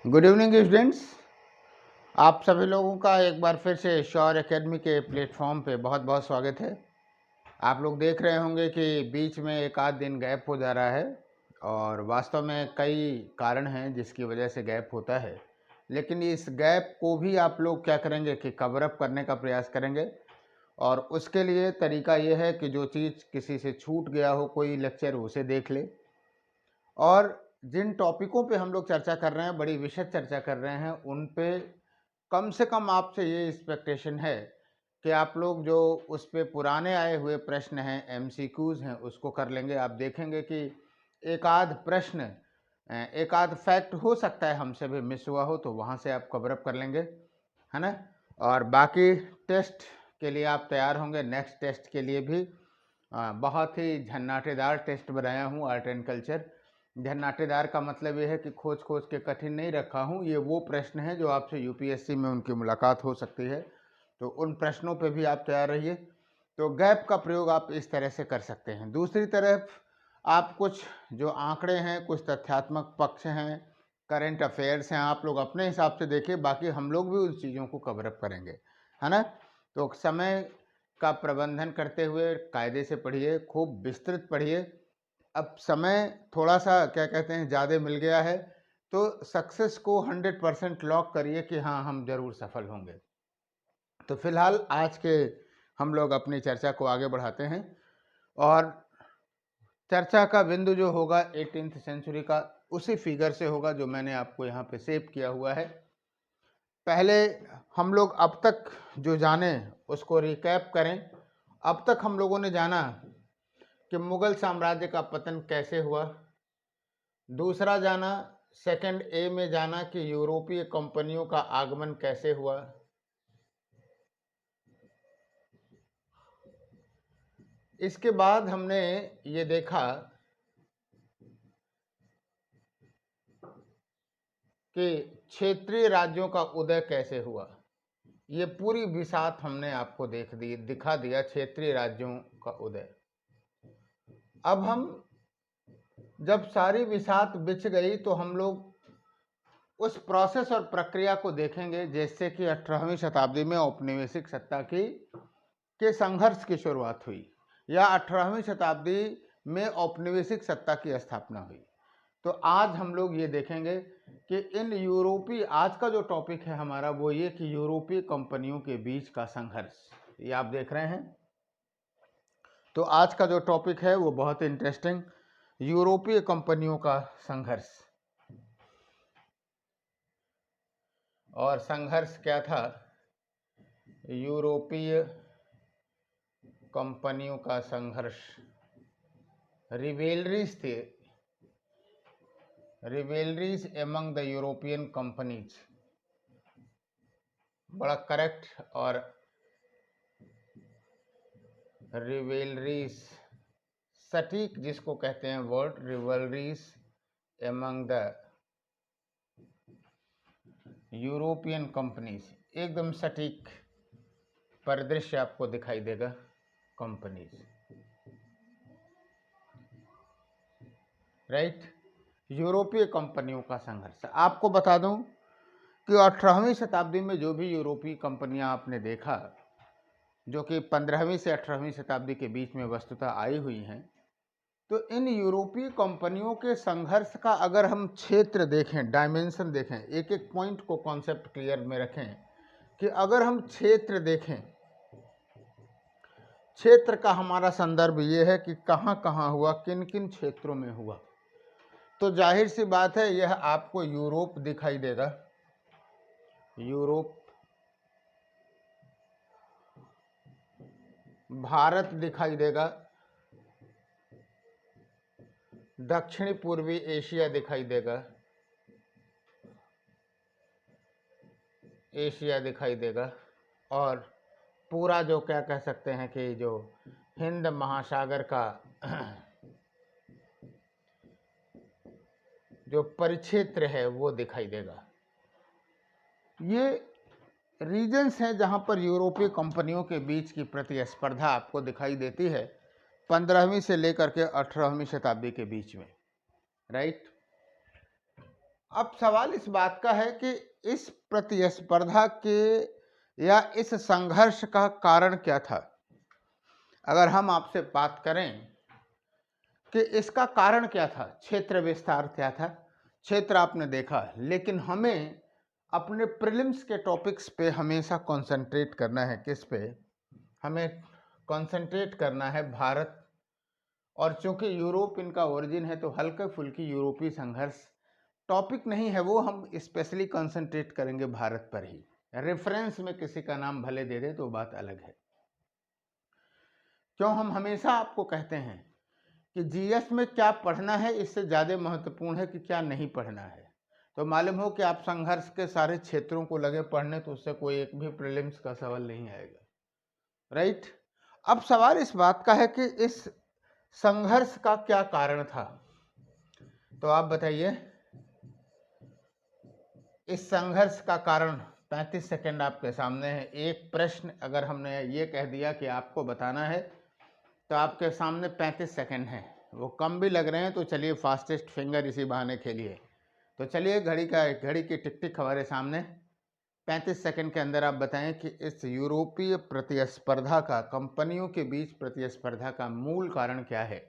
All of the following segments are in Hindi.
Good evening students. आप सभी लोगों का एक बार फिर से श्योर एकेडमी के प्लेटफॉर्म पे बहुत बहुत स्वागत है। आप लोग देख रहे होंगे कि बीच में एक आध दिन गैप हो जा रहा है और वास्तव में कई कारण हैं जिसकी वजह से गैप होता है, लेकिन इस गैप को भी आप लोग क्या करेंगे कि कवर अप करने का प्रयास करेंगे। और उसके लिए तरीका ये है कि जो चीज़ किसी से छूट गया हो कोई लेक्चर उसे देख ले, और जिन टॉपिकों पे हम लोग चर्चा कर रहे हैं, बड़ी विशद चर्चा कर रहे हैं, उन पे कम से कम आपसे ये एक्सपेक्टेशन है कि आप लोग जो उस पे पुराने आए हुए प्रश्न हैं, एमसीक्यूज़ हैं, उसको कर लेंगे। आप देखेंगे कि एक आध प्रश्न, एक आध फैक्ट हो सकता है हमसे भी मिस हुआ हो, तो वहाँ से आप कवर अप कर लेंगे, है ना। और बाकी टेस्ट के लिए आप तैयार होंगे। नेक्स्ट टेस्ट के लिए भी बहुत ही झन्नाटेदार टेस्ट बनाया हूँ, आर्ट एंड कल्चर। झन्नाटेदार का मतलब ये है कि खोज खोज के कठिन नहीं रखा हूँ। ये वो प्रश्न हैं जो आपसे यूपीएससी में उनकी मुलाकात हो सकती है, तो उन प्रश्नों पे भी आप तैयार रहिए। तो गैप का प्रयोग आप इस तरह से कर सकते हैं। दूसरी तरफ आप कुछ जो आंकड़े हैं, कुछ तथ्यात्मक पक्ष हैं, करंट अफेयर्स हैं, आप लोग अपने हिसाब से देखिए, बाकी हम लोग भी उन चीज़ों को कवर अप करेंगे, है ना। तो समय का प्रबंधन करते हुए कायदे से पढ़िए, खूब विस्तृत पढ़िए। अब समय थोड़ा सा क्या कहते हैं ज़्यादा मिल गया है, तो सक्सेस को 100% लॉक करिए कि हाँ, हम ज़रूर सफल होंगे। तो फिलहाल आज के हम लोग अपनी चर्चा को आगे बढ़ाते हैं, और चर्चा का बिंदु जो होगा 18th सेंचुरी का उसी फिगर से होगा जो मैंने आपको यहाँ पे सेव किया हुआ है। पहले हम लोग अब तक जो जाने उसको रिकैप करें। अब तक हम लोगों ने जाना कि मुगल साम्राज्य का पतन कैसे हुआ। दूसरा जाना, सेकंड ए में जाना कि यूरोपीय कंपनियों का आगमन कैसे हुआ। इसके बाद हमने ये देखा कि क्षेत्रीय राज्यों का उदय कैसे हुआ। ये पूरी बिसात हमने आपको दिखा दिया, क्षेत्रीय राज्यों का उदय। अब हम जब सारी बिसात बिछ गई तो हम लोग उस प्रोसेस और प्रक्रिया को देखेंगे जैसे कि 18वीं शताब्दी में औपनिवेशिक सत्ता के संघर्ष की शुरुआत हुई, या 18वीं शताब्दी में औपनिवेशिक सत्ता की स्थापना हुई। तो आज हम लोग ये देखेंगे कि इन यूरोपीय, आज का जो टॉपिक है हमारा वो ये कि यूरोपीय कंपनियों के बीच का संघर्ष, ये आप देख रहे हैं। तो आज का जो टॉपिक है वो बहुत इंटरेस्टिंग, यूरोपीय कंपनियों का संघर्ष। और संघर्ष क्या था? यूरोपीय कंपनियों का संघर्ष, रिवेलरीज थे, rivalries among the European companies. बड़ा करेक्ट, और रिवेलरीज सटीक जिसको कहते हैं word, rivalries among the European companies, एकदम सटीक परिदृश्य आपको दिखाई देगा कंपनीज, राइट। यूरोपीय कंपनियों का संघर्ष। आपको बता दूं कि 18वीं शताब्दी में जो भी यूरोपीय कंपनियां आपने देखा, जो कि 15वीं से 18वीं शताब्दी के बीच में वस्तुतः आई हुई हैं, तो इन यूरोपीय कंपनियों के संघर्ष का अगर हम क्षेत्र देखें, डायमेंशन देखें, एक एक पॉइंट को कॉन्सेप्ट क्लियर में रखें कि अगर हम क्षेत्र देखें, क्षेत्र का हमारा संदर्भ ये है कि कहाँ कहाँ हुआ, किन किन क्षेत्रों में हुआ। तो जाहिर सी बात है यह आपको यूरोप दिखाई देगा, यूरोप, भारत दिखाई देगा, दक्षिणी पूर्वी एशिया दिखाई देगा, एशिया दिखाई देगा, और पूरा जो क्या कह सकते हैं कि जो हिंद महासागर का जो परिक्षेत्र है वो दिखाई देगा। ये रीजन्स हैं जहां पर यूरोपीय कंपनियों के बीच की प्रतिस्पर्धा आपको दिखाई देती है 15वीं से लेकर के 18वीं शताब्दी के बीच में, राइट। अब सवाल इस बात का है कि इस प्रतिस्पर्धा के या इस संघर्ष का कारण क्या था। अगर हम आपसे बात करें कि इसका कारण क्या था, क्षेत्र विस्तार क्या था, क्षेत्र आपने देखा, लेकिन हमें अपने प्रीलिम्स के टॉपिक्स पे हमेशा कंसंट्रेट करना है। किस पे हमें कंसंट्रेट करना है? भारत। और चूंकि यूरोप इनका ओरिजिन है तो हल्के फुल्की यूरोपीय संघर्ष टॉपिक नहीं है, वो हम स्पेशली कंसंट्रेट करेंगे भारत पर ही। रेफरेंस में किसी का नाम भले दे दे तो बात अलग है। क्यों हम हमेशा आपको कहते हैं कि जीएस में क्या पढ़ना है इससे ज़्यादा महत्वपूर्ण है कि क्या नहीं पढ़ना है। तो मालूम हो कि आप संघर्ष के सारे क्षेत्रों को लगे पढ़ने तो उससे कोई एक भी प्रीलिम्स का सवाल नहीं आएगा, राइट। अब सवाल इस बात का है कि इस संघर्ष का क्या कारण था। तो आप बताइए, इस संघर्ष का कारण 35 सेकंड आपके सामने है। एक प्रश्न अगर हमने ये कह दिया कि आपको बताना है तो आपके सामने 35 सेकंड है। वो कम भी लग रहे हैं तो चलिए फास्टेस्ट फिंगर इसी बहाने खेलिए। तो चलिए घड़ी की टिक टिक हमारे सामने। 35 सेकंड के अंदर आप बताएं कि इस यूरोपीय प्रतिस्पर्धा का, कंपनियों के बीच प्रतिस्पर्धा का मूल कारण क्या है।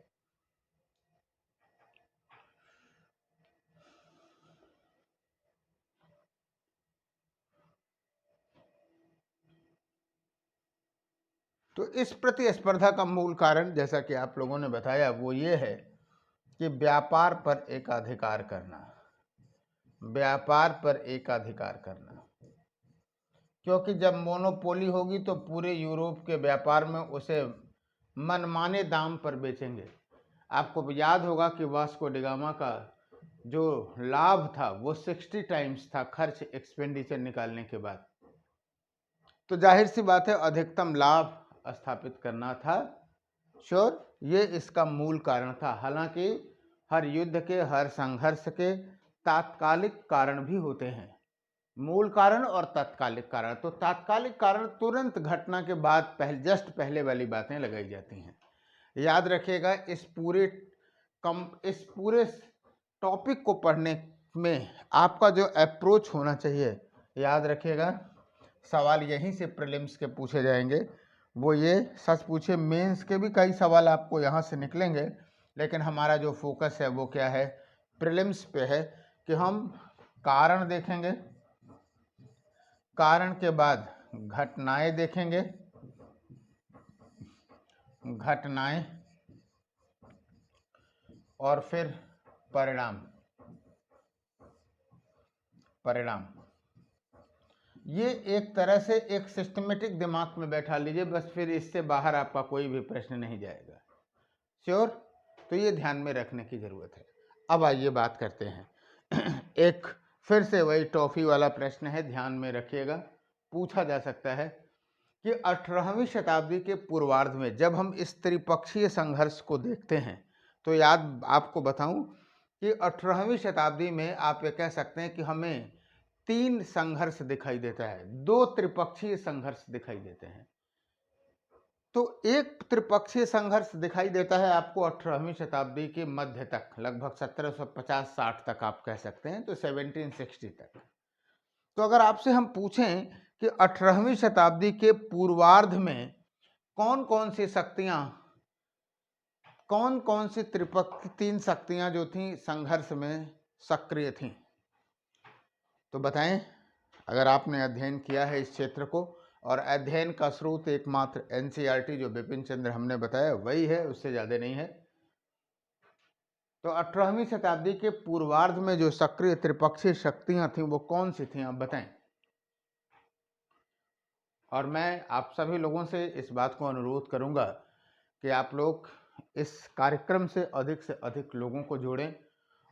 तो इस प्रतिस्पर्धा का मूल कारण, जैसा कि आप लोगों ने बताया, वो ये है कि व्यापार पर एकाधिकार करना। व्यापार पर एकाधिकार करना, क्योंकि जब मोनोपोली होगी तो पूरे यूरोप के व्यापार में उसे मनमाने दाम पर बेचेंगे। आपको याद होगा कि वास्को डिगामा का जो लाभ था वो 60 टाइम्स था खर्च, एक्सपेंडिचर निकालने के बाद। तो जाहिर सी बात है अधिकतम लाभ स्थापित करना था। श्योर, ये इसका मूल कारण था। हालांकि हर युद्ध के, हर संघर्ष के तात्कालिक कारण भी होते हैं, मूल कारण और तात्कालिक कारण। तो तात्कालिक कारण तुरंत घटना के बाद जस्ट पहले वाली बातें लगाई जाती हैं। याद रखिएगा, इस पूरे टॉपिक को पढ़ने में आपका जो अप्रोच होना चाहिए, याद रखिएगा, सवाल यहीं से प्रीलिम्स के पूछे जाएंगे। वो ये सच पूछे मेंस के भी कई सवाल आपको यहाँ से निकलेंगे, लेकिन हमारा जो फोकस है वो क्या है, प्रीलिम्स पे है कि हम कारण देखेंगे, कारण के बाद घटनाएं देखेंगे, घटनाएं, और फिर परिणाम। परिणाम ये एक तरह से एक सिस्टमेटिक दिमाग में बैठा लीजिए, बस फिर इससे बाहर आपका कोई भी प्रश्न नहीं जाएगा। श्योर, तो ये ध्यान में रखने की जरूरत है। अब आइए बात करते हैं। एक फिर से वही टॉफी वाला प्रश्न है, ध्यान में रखिएगा। पूछा जा सकता है कि 18वीं शताब्दी के पूर्वार्ध में जब हम इस त्रिपक्षीय संघर्ष को देखते हैं तो याद आपको बताऊं कि 18वीं शताब्दी में आप ये कह सकते हैं कि हमें 3 संघर्ष दिखाई देता है, 2 त्रिपक्षीय संघर्ष दिखाई देते हैं। तो एक त्रिपक्षीय संघर्ष दिखाई देता है आपको 18वीं शताब्दी के मध्य तक, लगभग 1750-60 तक आप कह सकते हैं, तो 1760 तक। तो अगर आपसे हम पूछें कि 18वीं शताब्दी के पूर्वार्ध में कौन कौन सी शक्तियां, कौन कौन सी 3 शक्तियां जो थीं संघर्ष में सक्रिय थीं, तो बताएं। अगर आपने अध्ययन किया है इस क्षेत्र को, और अध्ययन का स्रोत एकमात्र एनसीईआरटी जो बिपिन चंद्र हमने बताया वही है, उससे ज़्यादा नहीं है। तो 18वीं शताब्दी के पूर्वार्ध में जो सक्रिय त्रिपक्षीय शक्तियां थीं वो कौन सी थीं, आप बताएं। और मैं आप सभी लोगों से इस बात को अनुरोध करूंगा कि आप लोग इस कार्यक्रम से अधिक लोगों को जोड़ें,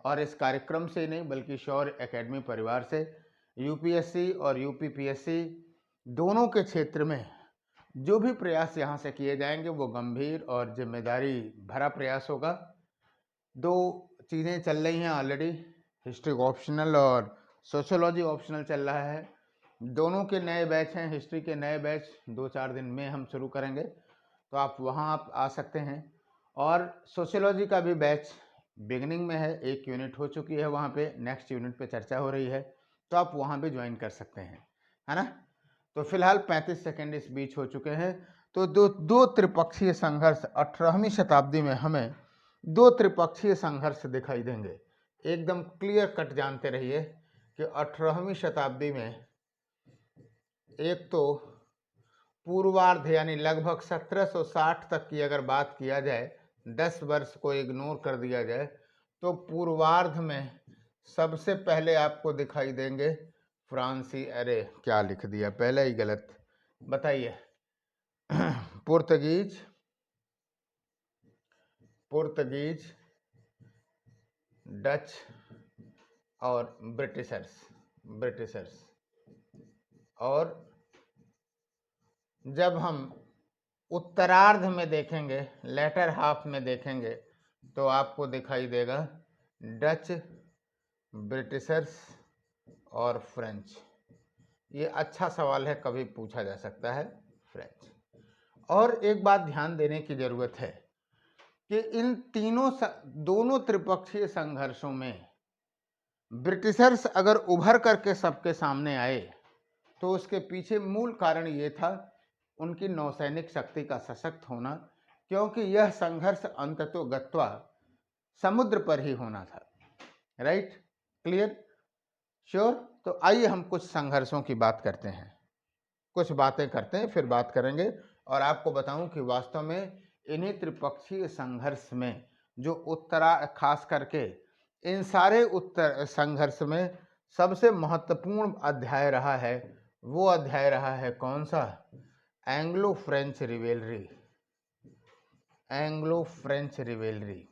और इस कार्यक्रम से नहीं बल्कि शौर्य एकेडमी परिवार से यूपीएससी और यूपीपीएससी दोनों के क्षेत्र में जो भी प्रयास यहाँ से किए जाएंगे वो गंभीर और जिम्मेदारी भरा प्रयास होगा। 2 चीज़ें चल रही हैं ऑलरेडी, हिस्ट्री ऑप्शनल और सोशियोलॉजी ऑप्शनल चल रहा है। दोनों के नए बैच हैं, हिस्ट्री के नए बैच 2-4 दिन में हम शुरू करेंगे, तो आप वहाँ आप आ सकते हैं। और सोशियोलॉजी का भी बैच बिगिनिंग में है, एक यूनिट हो चुकी है वहाँ पे, नेक्स्ट यूनिट पे चर्चा हो रही है, तो आप वहाँ भी ज्वाइन कर सकते हैं, है ना। तो फिलहाल 35 सेकेंड इस बीच हो चुके हैं। तो दो त्रिपक्षीय संघर्ष 18वीं शताब्दी में हमें दो त्रिपक्षीय संघर्ष दिखाई देंगे। एकदम क्लियर कट जानते रहिए कि 18वीं शताब्दी में एक तो पूर्वार्ध यानी लगभग 1760 तक की अगर बात किया जाए, 10 वर्ष को इग्नोर कर दिया जाए, तो पूर्वार्ध में सबसे पहले आपको दिखाई देंगे फ्रांसी, अरे क्या लिख दिया, पहले ही गलत, बताइए। पुर्तगीज, डच और ब्रिटिशर्स। और जब हम उत्तरार्ध में देखेंगे, लेटर हाफ में देखेंगे, तो आपको दिखाई देगा डच, ब्रिटिशर्स और फ्रेंच। ये अच्छा सवाल है, कभी पूछा जा सकता है, फ्रेंच। और एक बात ध्यान देने की जरूरत है कि इन दोनों त्रिपक्षीय संघर्षों में ब्रिटिशर्स अगर उभर करके सबके सामने आए, तो उसके पीछे मूल कारण ये था उनकी नौसैनिक शक्ति का सशक्त होना, क्योंकि यह संघर्ष अंततोगत्वा समुद्र पर ही होना था। Right, clear, sure. तो आइए हम कुछ संघर्षों की बात करते हैं, कुछ बातें करते हैं, फिर बात करेंगे। और आपको बताऊं कि वास्तव में इन्हीं त्रिपक्षीय संघर्ष में जो खास करके इन सारे उत्तर संघर्ष में सबसे महत्वपूर्ण अध्याय रहा है, वो अध्याय रहा है कौन सा? Anglo French revelry. Anglo French revelry.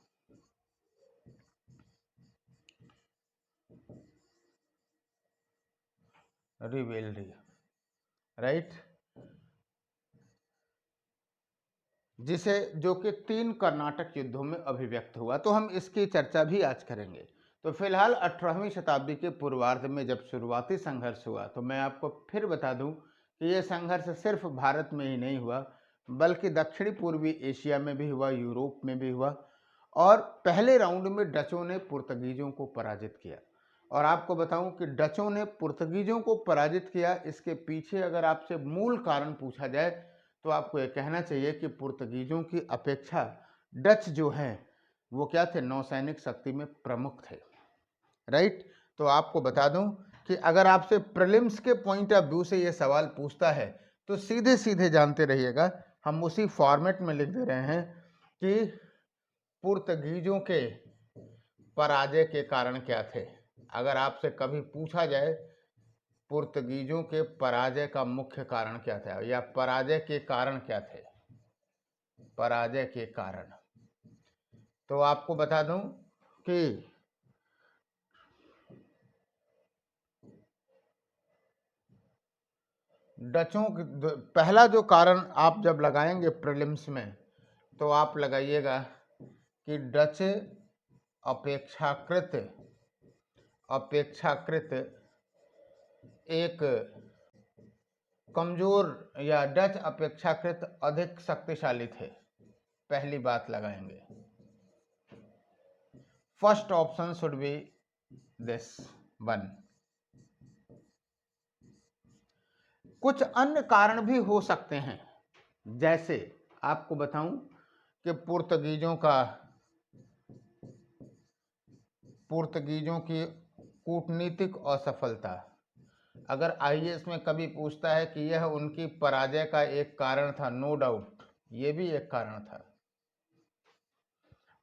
Right, जिसे जो कि 3 कर्नाटक युद्धों में अभिव्यक्त हुआ, तो हम इसकी चर्चा भी आज करेंगे। तो फिलहाल 18वीं शताब्दी के पूर्वार्ध में जब शुरुआती संघर्ष हुआ, तो मैं आपको फिर बता दूं कि यह संघर्ष सिर्फ भारत में ही नहीं हुआ, बल्कि दक्षिणी पूर्वी एशिया में भी हुआ, यूरोप में भी हुआ। और पहले राउंड में डचों ने पुर्तगीजों को पराजित किया। और आपको बताऊं कि डचों ने पुर्तगीजों को पराजित किया, इसके पीछे अगर आपसे मूल कारण पूछा जाए, तो आपको ये कहना चाहिए कि पुर्तगीजों की अपेक्षा डच जो हैं वो क्या थे? नौसैनिक शक्ति में प्रमुख थे। राइट, तो आपको बता दूं कि अगर आपसे प्रीलिम्स के पॉइंट ऑफ व्यू से ये सवाल पूछता है, तो सीधे सीधे जानते रहिएगा, हम उसी फॉर्मेट में लिख दे रहे हैं कि पुर्तगीजों के पराजय के कारण क्या थे। अगर आपसे कभी पूछा जाए पुर्तगीजों के पराजय का मुख्य कारण क्या था, या पराजय के कारण क्या थे, पराजय के कारण, तो आपको बता दूं कि डचों पहला जो कारण आप जब लगाएंगे प्रीलिम्स में, तो आप लगाइएगा कि डच अपेक्षाकृत एक कमजोर, या डच अपेक्षाकृत अधिक शक्तिशाली थे। पहली बात लगाएंगे, first option should be this one. कुछ अन्य कारण भी हो सकते हैं, जैसे आपको बताऊं कि पुर्तगीजों की कूटनीतिक असफलता। अगर आईएएस में कभी पूछता है कि यह उनकी पराजय का एक कारण था, नो डाउट ये भी एक कारण था।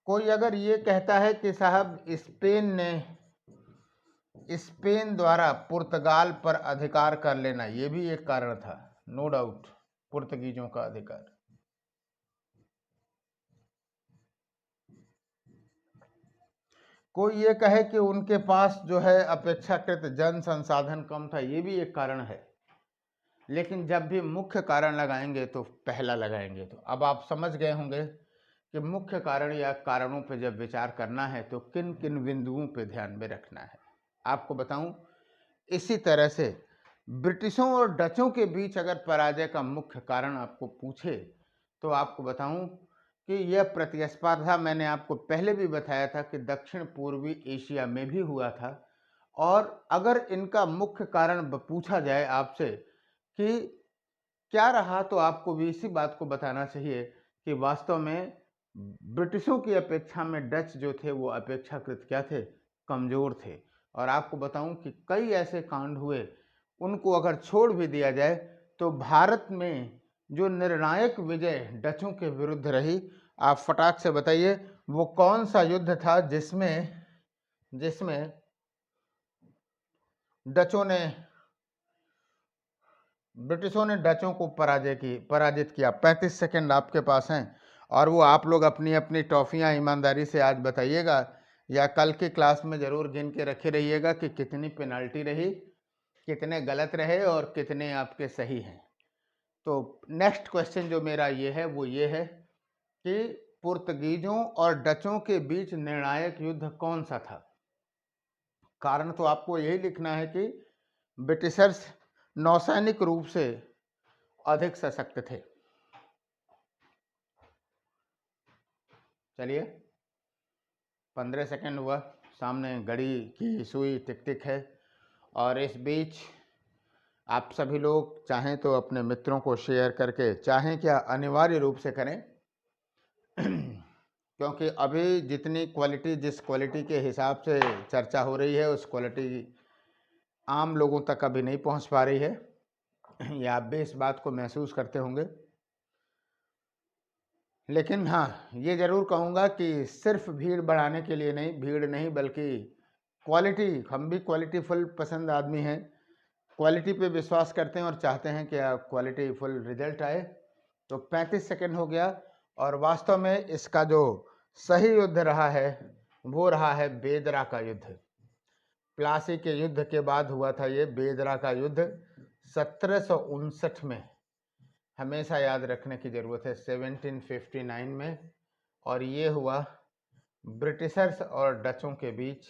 कोई अगर ये कहता है कि साहब स्पेन द्वारा पुर्तगाल पर अधिकार कर लेना, ये भी एक कारण था, नो डाउट, पुर्तगीजों का अधिकार। कोई ये कहे कि उनके पास जो है अपेक्षाकृत जन संसाधन कम था, ये भी एक कारण है। लेकिन जब भी मुख्य कारण लगाएंगे तो पहला लगाएंगे। तो अब आप समझ गए होंगे कि मुख्य कारण या कारणों पर जब विचार करना है तो किन किन बिंदुओं पर ध्यान में रखना है। आपको बताऊं, इसी तरह से ब्रिटिशों और डचों के बीच अगर पराजय का मुख्य कारण आपको पूछे, तो आपको बताऊं कि यह प्रतिस्पर्धा मैंने आपको पहले भी बताया था कि दक्षिण पूर्वी एशिया में भी हुआ था। और अगर इनका मुख्य कारण पूछा जाए आपसे कि क्या रहा, तो आपको भी इसी बात को बताना चाहिए कि वास्तव में ब्रिटिशों की अपेक्षा में डच जो थे वो अपेक्षाकृत क्या थे, कमज़ोर थे। और आपको बताऊं कि कई ऐसे कांड हुए, उनको अगर छोड़ भी दिया जाए तो भारत में जो निर्णायक विजय डचों के विरुद्ध रही, आप फटाक से बताइए वो कौन सा युद्ध था जिसमें डचों ने ब्रिटिशों ने डचों को पराजित किया। 35 सेकंड आपके पास हैं और वो आप लोग अपनी अपनी टॉफियां ईमानदारी से आज बताइएगा या कल की क्लास में ज़रूर गिन के रखे रहिएगा कि कितनी पेनाल्टी रही, कितने गलत रहे और कितने आपके सही हैं। तो नेक्स्ट क्वेश्चन जो मेरा ये है वो ये है कि पुर्तगीजों और डचों के बीच निर्णायक युद्ध कौन सा था। कारण तो आपको यही लिखना है कि ब्रिटिशर्स नौसैनिक रूप से अधिक सशक्त थे। चलिए 15 सेकंड हुआ, सामने घड़ी की सुई टिक टिक है। और इस बीच आप सभी लोग चाहें तो अपने मित्रों को शेयर करके, चाहें क्या अनिवार्य रूप से करें क्योंकि अभी जितनी क्वालिटी, जिस क्वालिटी के हिसाब से चर्चा हो रही है उस क्वालिटी आम लोगों तक अभी नहीं पहुंच पा रही है। या आप भी इस बात को महसूस करते होंगे। लेकिन हाँ, ये ज़रूर कहूँगा कि सिर्फ भीड़ बढ़ाने के लिए नहीं, भीड़ नहीं बल्कि क्वालिटी, हम भी क्वालिटी फुल पसंद आदमी हैं, क्वालिटी पे विश्वास करते हैं और चाहते हैं कि क्वालिटी फुल रिजल्ट आए। तो 35 सेकंड हो गया और वास्तव में इसका जो सही युद्ध रहा है वो रहा है बेदरा का युद्ध। प्लासी के युद्ध के बाद हुआ था ये बेदरा का युद्ध 1759 में, हमेशा याद रखने की ज़रूरत है, 1759 में। और ये हुआ ब्रिटिशर्स और डचों के बीच,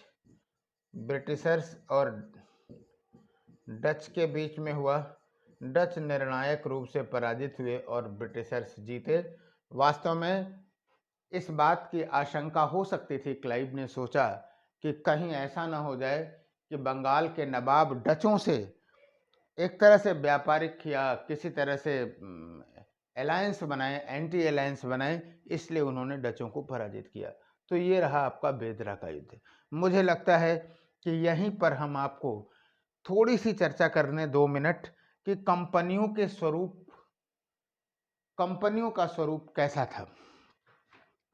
ब्रिटिशर्स और डच के बीच में हुआ। डच निर्णायक रूप से पराजित हुए और ब्रिटिशर्स जीते। वास्तव में इस बात की आशंका हो सकती थी, क्लाइव ने सोचा कि कहीं ऐसा ना हो जाए कि बंगाल के नवाब डचों से एक तरह से व्यापारिक या किसी तरह से अलायंस बनाए, एंटी अलायंस बनाए, इसलिए उन्होंने डचों को पराजित किया। तो ये रहा आपका बेदरा का युद्ध। मुझे लगता है कि यहीं पर हम आपको थोड़ी सी चर्चा करने 2 मिनट कि कंपनियों का स्वरूप कैसा था।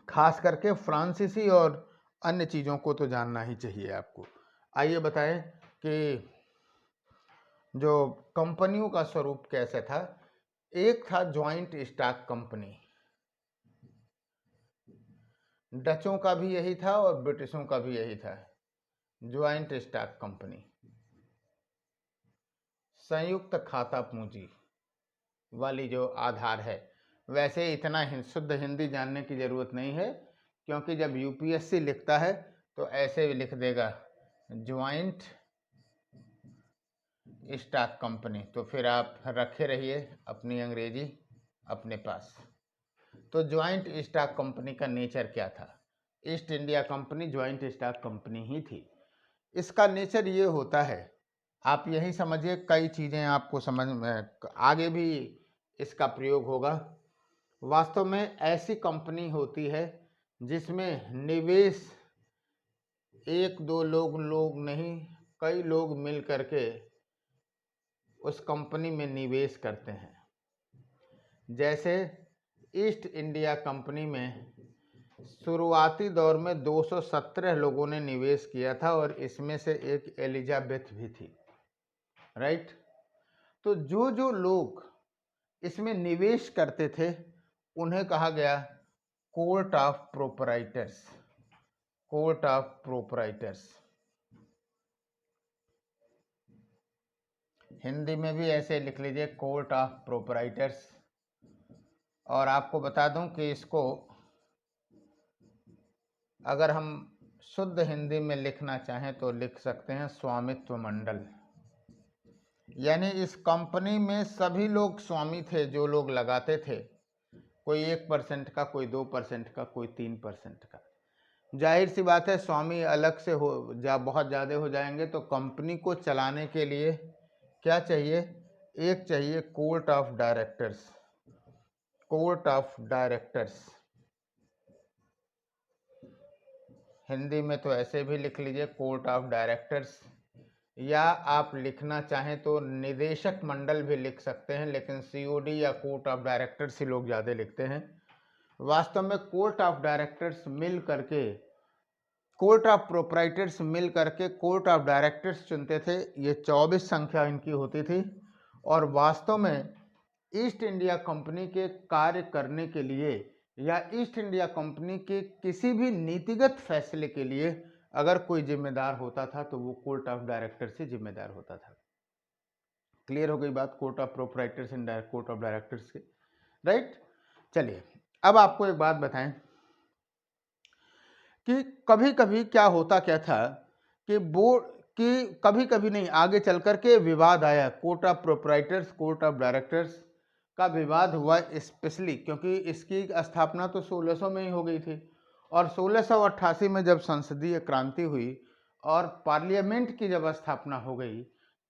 खास करके फ्रांसीसी और अन्य चीज़ों को तो जानना ही चाहिए आपको। आइए बताएं कि जो कंपनियों का स्वरूप कैसा था। एक था ज्वाइंट स्टॉक कंपनी, डचों का भी यही था और ब्रिटिशों का भी यही था, ज्वाइंट स्टॉक कंपनी, संयुक्त खाता पूंजी वाली जो आधार है। वैसे इतना शुद्ध हिंदी जानने की ज़रूरत नहीं है, क्योंकि जब यूपीएससी लिखता है तो ऐसे भी लिख देगा ज्वाइंट स्टॉक कंपनी, तो फिर आप रखे रहिए अपनी अंग्रेजी अपने पास। तो ज्वाइंट स्टॉक कंपनी का नेचर क्या था? East India Company joint stock company ही थी। इसका नेचर ये होता है, आप यही समझिए, कई चीज़ें आपको समझ में आगे भी इसका प्रयोग होगा। वास्तव में ऐसी कंपनी होती है जिसमें निवेश एक दो लोग नहीं, कई लोग मिल करके उस कंपनी में निवेश करते हैं। जैसे ईस्ट इंडिया कंपनी में शुरुआती दौर में 217 लोगों ने निवेश किया था और इसमें से एक एलिजाबेथ भी थी, राइट। तो जो जो लोग इसमें निवेश करते थे उन्हें कहा गया court of proprietors, court of proprietors. Hindi में भी ऐसे लिख लीजिए, कोर्ट ऑफ प्रोपराइटर्स। और आपको बता दूं कि इसको अगर हम शुद्ध हिंदी में लिखना चाहें तो लिख सकते हैं स्वामित्व मंडल। यानी इस कंपनी में सभी लोग स्वामी थे, जो लोग लगाते थे, कोई 1% का, कोई 2% का, कोई 3% का। जाहिर सी बात है स्वामी अलग से बहुत ज़्यादा हो जाएंगे तो कंपनी को चलाने के लिए क्या चाहिए, एक चाहिए court of directors. Court of directors Hindi में तो ऐसे भी लिख लीजिए कोर्ट ऑफ डायरेक्टर्स, या आप लिखना चाहें तो निदेशक मंडल भी लिख सकते हैं, लेकिन सीओडी या कोर्ट ऑफ डायरेक्टर्स ही लोग ज़्यादा लिखते हैं। वास्तव में कोर्ट ऑफ डायरेक्टर्स मिल करके, कोर्ट ऑफ प्रोप्राइटर्स मिल करके कोर्ट ऑफ डायरेक्टर्स चुनते थे। ये 24 संख्या इनकी होती थी, और वास्तव में ईस्ट इंडिया कंपनी के कार्य करने के लिए या ईस्ट इंडिया कंपनी के किसी भी नीतिगत फैसले के लिए अगर कोई जिम्मेदार होता था तो वो कोर्ट ऑफ डायरेक्टर से जिम्मेदार होता था। क्लियर हो गई बात, court of proprietors and court of directors के, राइट। चलिए अब आपको एक बात बताएं कि कभी कभी क्या होता क्या था कि बोर्ड की, कभी कभी नहीं, आगे चल कर के विवाद आया। Court of proprietors, court of directors का विवाद हुआ, स्पेशली क्योंकि इसकी स्थापना तो 1600 में ही हो गई थी, और 1688 में जब संसदीय क्रांति हुई और पार्लियामेंट की जब स्थापना हो गई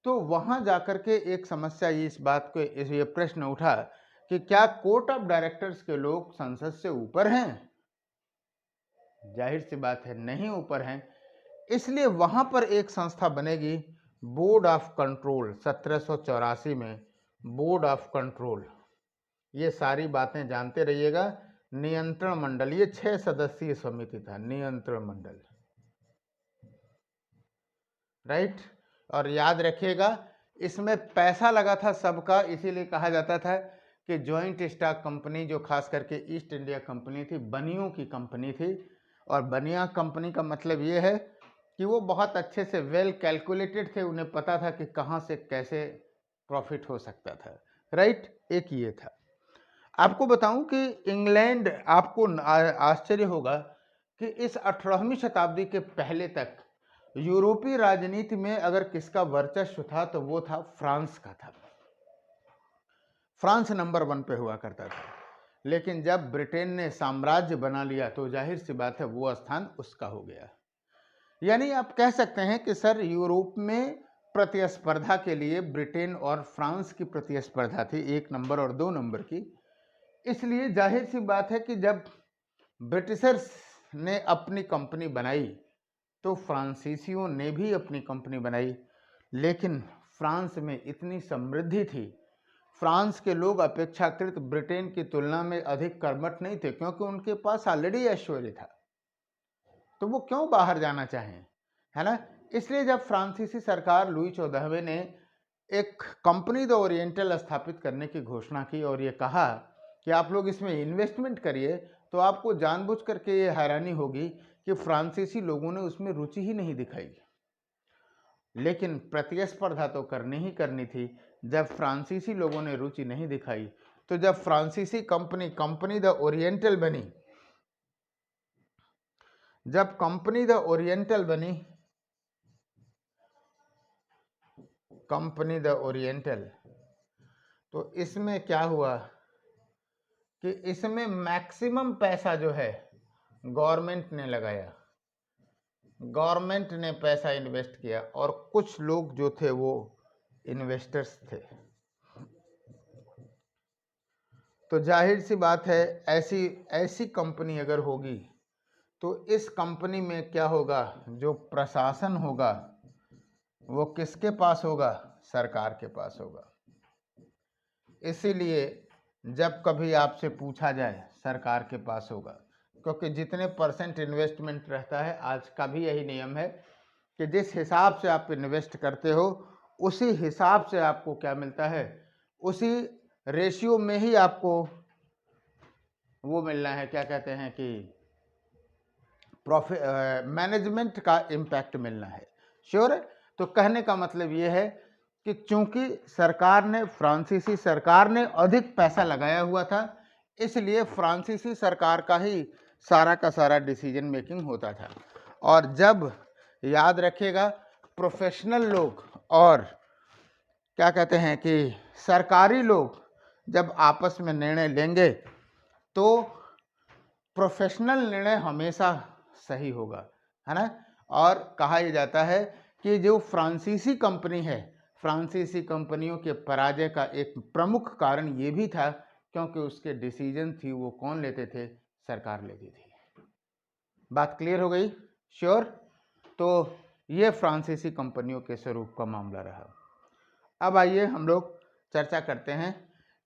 तो वहाँ जाकर के एक समस्या, इस बात को, ये प्रश्न उठा कि क्या कोर्ट ऑफ डायरेक्टर्स के लोग संसद से ऊपर हैं? जाहिर सी बात है नहीं ऊपर हैं। इसलिए वहाँ पर एक संस्था बनेगी, बोर्ड ऑफ कंट्रोल, 1784 में बोर्ड ऑफ कंट्रोल। ये सारी बातें जानते रहिएगा। नियंत्रण मंडल, ये 6 सदस्यीय समिति था, नियंत्रण मंडल, राइट। और याद रखिएगा इसमें पैसा लगा था सबका, इसीलिए कहा जाता था कि जॉइंट स्टॉक कंपनी, जो खास करके ईस्ट इंडिया कंपनी थी, बनियों की कंपनी थी। और बनिया कंपनी का मतलब ये है कि वो बहुत अच्छे से वेल कैलकुलेटेड थे, उन्हें पता था कि कहाँ से कैसे प्रॉफिट हो सकता था, राइट। एक ये था। आपको बताऊं कि इंग्लैंड, आपको आश्चर्य होगा कि इस 18वीं शताब्दी के पहले तक यूरोपीय राजनीति में अगर किसका वर्चस्व था तो वो था फ्रांस का था। फ्रांस नंबर 1 पे हुआ करता था। लेकिन जब ब्रिटेन ने साम्राज्य बना लिया तो जाहिर सी बात है वो स्थान उसका हो गया। यानी आप कह सकते हैं कि सर यूरोप में प्रतिस्पर्धा के लिए ब्रिटेन और फ्रांस की प्रतिस्पर्धा थी, 1 नंबर और 2 नंबर की। इसलिए जाहिर सी बात है कि जब ब्रिटिशर्स ने अपनी कंपनी बनाई तो फ्रांसीसियों ने भी अपनी कंपनी बनाई। लेकिन फ्रांस में इतनी समृद्धि थी, फ्रांस के लोग अपेक्षाकृत ब्रिटेन की तुलना में अधिक कर्मठ नहीं थे, क्योंकि उनके पास ऑलरेडी ऐश्वर्य था, तो वो क्यों बाहर जाना चाहें, है ना। इसलिए जब फ्रांसीसी सरकार लुई 14वें ने एक कंपनी द ओरिएंटल स्थापित करने की घोषणा की और ये कहा कि आप लोग इसमें इन्वेस्टमेंट करिए, तो आपको जानबूझ करके ये हैरानी होगी कि फ्रांसीसी लोगों ने उसमें रुचि ही नहीं दिखाई। लेकिन प्रतिस्पर्धा तो करनी ही करनी थी। जब फ्रांसीसी लोगों ने रुचि नहीं दिखाई तो जब फ्रांसीसी कंपनी द ओरिएंटल बनी, जब कंपनी द ओरिएंटल बनी, कंपनी द ओरिएंटल, तो इसमें क्या हुआ कि इसमें मैक्सिमम पैसा जो है गवर्नमेंट ने लगाया, गवर्नमेंट ने पैसा इन्वेस्ट किया, और कुछ लोग जो थे वो इन्वेस्टर्स थे। तो जाहिर सी बात है ऐसी कंपनी अगर होगी तो इस कंपनी में क्या होगा, जो प्रशासन होगा वो किसके पास होगा, सरकार के पास होगा। इसीलिए जब कभी आपसे पूछा जाए सरकार के पास होगा, क्योंकि जितने % इन्वेस्टमेंट रहता है, आज का भी यही नियम है कि जिस हिसाब से आप इन्वेस्ट करते हो उसी हिसाब से आपको क्या मिलता है, उसी रेशियो में ही आपको वो मिलना है, क्या कहते हैं कि प्रॉफिट, मैनेजमेंट का इम्पैक्ट मिलना है। श्योर है। तो कहने का मतलब ये है कि चूंकि सरकार ने, फ्रांसीसी सरकार ने अधिक पैसा लगाया हुआ था, इसलिए फ्रांसीसी सरकार का ही सारा का सारा डिसीजन मेकिंग होता था। और जब, याद रखिएगा, प्रोफेशनल लोग और क्या कहते हैं कि सरकारी लोग जब आपस में निर्णय लेंगे तो प्रोफेशनल निर्णय हमेशा सही होगा, है ना। और कहा यह जाता है कि जो फ्रांसीसी कंपनी है, फ्रांसीसी कंपनियों के पराजय का एक प्रमुख कारण ये भी था क्योंकि उसके डिसीजन थी वो कौन लेते थे, सरकार लेती थी। बात क्लियर हो गई? श्योर। तो ये फ्रांसीसी कंपनियों के स्वरूप का मामला रहा। अब आइए हम लोग चर्चा करते हैं